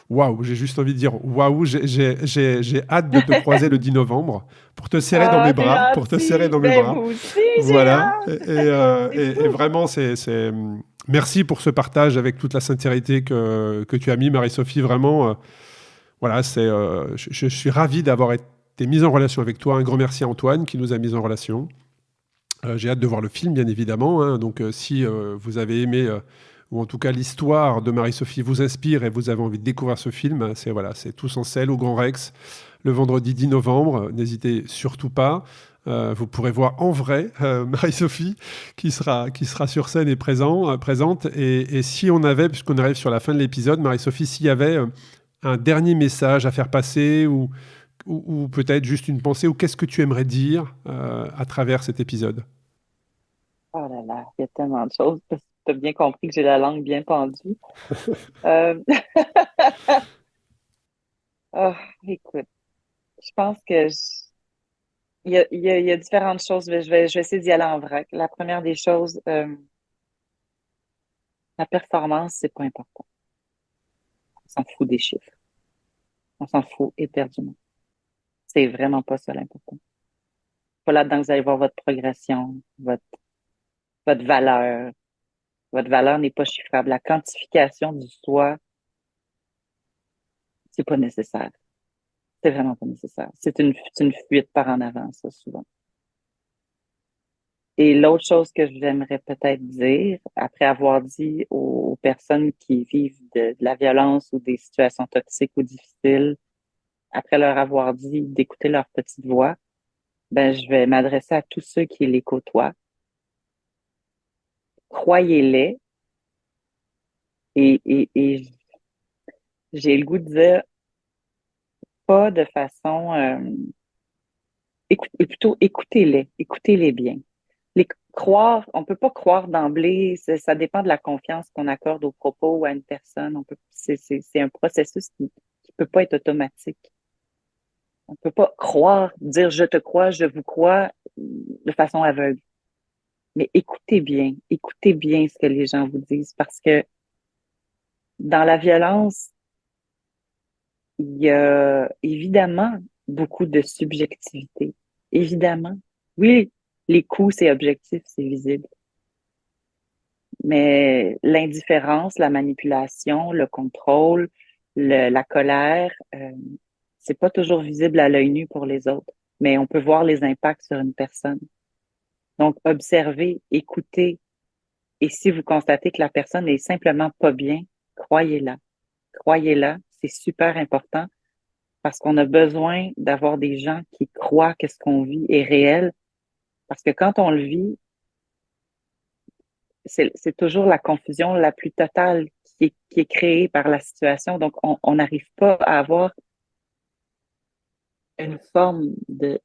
Speaker 3: Waouh, j'ai juste envie de dire waouh, j'ai hâte de te croiser le 10 novembre pour te serrer dans
Speaker 2: Ah,
Speaker 3: mes
Speaker 2: c'est
Speaker 3: bras, pour te serrer
Speaker 2: gentil!
Speaker 3: dans mes
Speaker 2: Ben
Speaker 3: bras.
Speaker 2: vous aussi, j'ai
Speaker 3: Voilà.
Speaker 2: hâte!
Speaker 3: Et vraiment, merci pour ce partage avec toute la sincérité que tu as mis, Marie-Sophie. Vraiment, voilà, je suis ravi d'avoir été mis en relation avec toi. Un grand merci à Antoine qui nous a mis en relation. J'ai hâte de voir le film, bien évidemment, hein. Donc, si vous avez aimé, ou en tout cas l'histoire de Marie-Sophie vous inspire et vous avez envie de découvrir ce film, c'est Tous en selle au Grand Rex, le vendredi 10 novembre. N'hésitez surtout pas. Vous pourrez voir en vrai Marie-Sophie qui sera sur scène et présente. Et si on avait, puisqu'on arrive sur la fin de l'épisode, Marie-Sophie, s'il y avait un dernier message à faire passer, ou peut-être juste une pensée, ou qu'est-ce que tu aimerais dire à travers cet épisode?
Speaker 2: Oh là là, il y a tellement de choses. Tu as bien compris que j'ai la langue bien pendue. Euh, oh, écoute, je pense que il y a différentes choses. Je vais essayer d'y aller en vrac. La première des choses, la performance, c'est pas important. On s'en fout des chiffres. On s'en fout éperdument. C'est vraiment pas ça l'important. Pas là-dedans que vous allez voir votre progression, votre valeur. Votre valeur n'est pas chiffrable. La quantification du soi, c'est pas nécessaire. C'est vraiment pas nécessaire. C'est une fuite par en avant, ça, souvent. Et l'autre chose que j'aimerais peut-être dire, après avoir dit aux personnes qui vivent de la violence ou des situations toxiques ou difficiles, après leur avoir dit d'écouter leur petite voix, ben, je vais m'adresser à tous ceux qui les côtoient. Croyez-les. Et j'ai le goût de dire, pas de façon, plutôt écoutez-les bien. Les croire, on peut pas croire d'emblée, ça dépend de la confiance qu'on accorde aux propos ou à une personne. C'est un processus qui peut pas être automatique. On peut pas croire, dire je te crois, je vous crois de façon aveugle. Mais écoutez bien ce que les gens vous disent, parce que dans la violence, il y a évidemment beaucoup de subjectivité. Évidemment. Oui, les coups, c'est objectif, c'est visible. Mais l'indifférence, la manipulation, le contrôle, la colère, c'est pas toujours visible à l'œil nu pour les autres, mais on peut voir les impacts sur une personne. Donc, observez, écoutez, et si vous constatez que la personne est simplement pas bien, croyez-la. Croyez-la, c'est super important parce qu'on a besoin d'avoir des gens qui croient que ce qu'on vit est réel. Parce que quand on le vit, c'est toujours la confusion la plus totale qui est créée par la situation. Donc, on n'arrive pas à avoir une forme de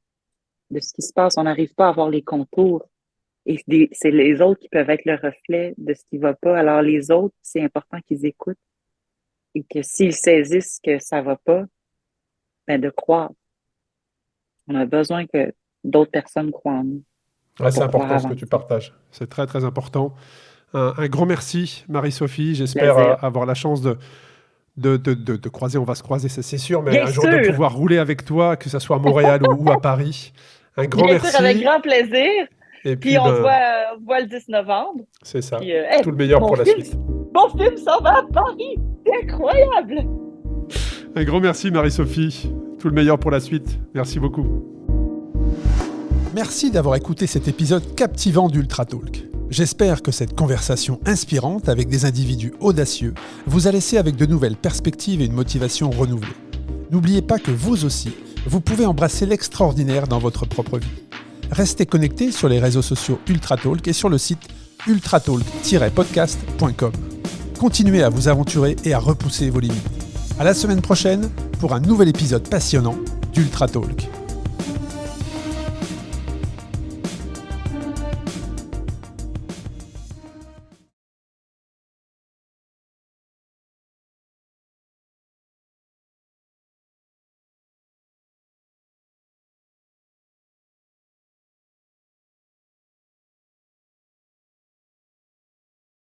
Speaker 2: ce qui se passe. On n'arrive pas à avoir les contours. Et c'est les autres qui peuvent être le reflet de ce qui va pas. Alors, les autres, c'est important qu'ils écoutent et que s'ils saisissent que ça va pas, ben de croire. On a besoin que d'autres personnes croient en nous.
Speaker 3: Ouais, c'est
Speaker 2: Pour pouvoir
Speaker 3: important ce que
Speaker 2: avancer.
Speaker 3: tu partages. C'est très, très important. Un grand merci, Marie-Sophie. J'espère
Speaker 2: Plaisir.
Speaker 3: avoir la chance de croiser. On va se croiser, ça, c'est sûr, mais
Speaker 2: Bien
Speaker 3: un jour de
Speaker 2: sûr.
Speaker 3: pouvoir rouler avec toi, que ce soit à Montréal ou à Paris. Un grand
Speaker 2: Bien
Speaker 3: merci.
Speaker 2: sûr, avec grand plaisir.
Speaker 3: Et
Speaker 2: Puis on se voit le 10 novembre.
Speaker 3: C'est ça.
Speaker 2: Puis,
Speaker 3: Tout le meilleur pour la suite.
Speaker 2: Mon film s'en va à Paris. C'est incroyable.
Speaker 3: Un grand merci, Marie-Sophie. Tout le meilleur pour la suite. Merci beaucoup. Merci d'avoir écouté cet épisode captivant d'Ultra Talk. J'espère que cette conversation inspirante avec des individus audacieux vous a laissé avec de nouvelles perspectives et une motivation renouvelée. N'oubliez pas que vous aussi, vous pouvez embrasser l'extraordinaire dans votre propre vie. Restez connectés sur les réseaux sociaux Ultra Talk et sur le site ultratalk-podcast.com. Continuez à vous aventurer et à repousser vos limites. À la semaine prochaine pour un nouvel épisode passionnant d'Ultra Talk.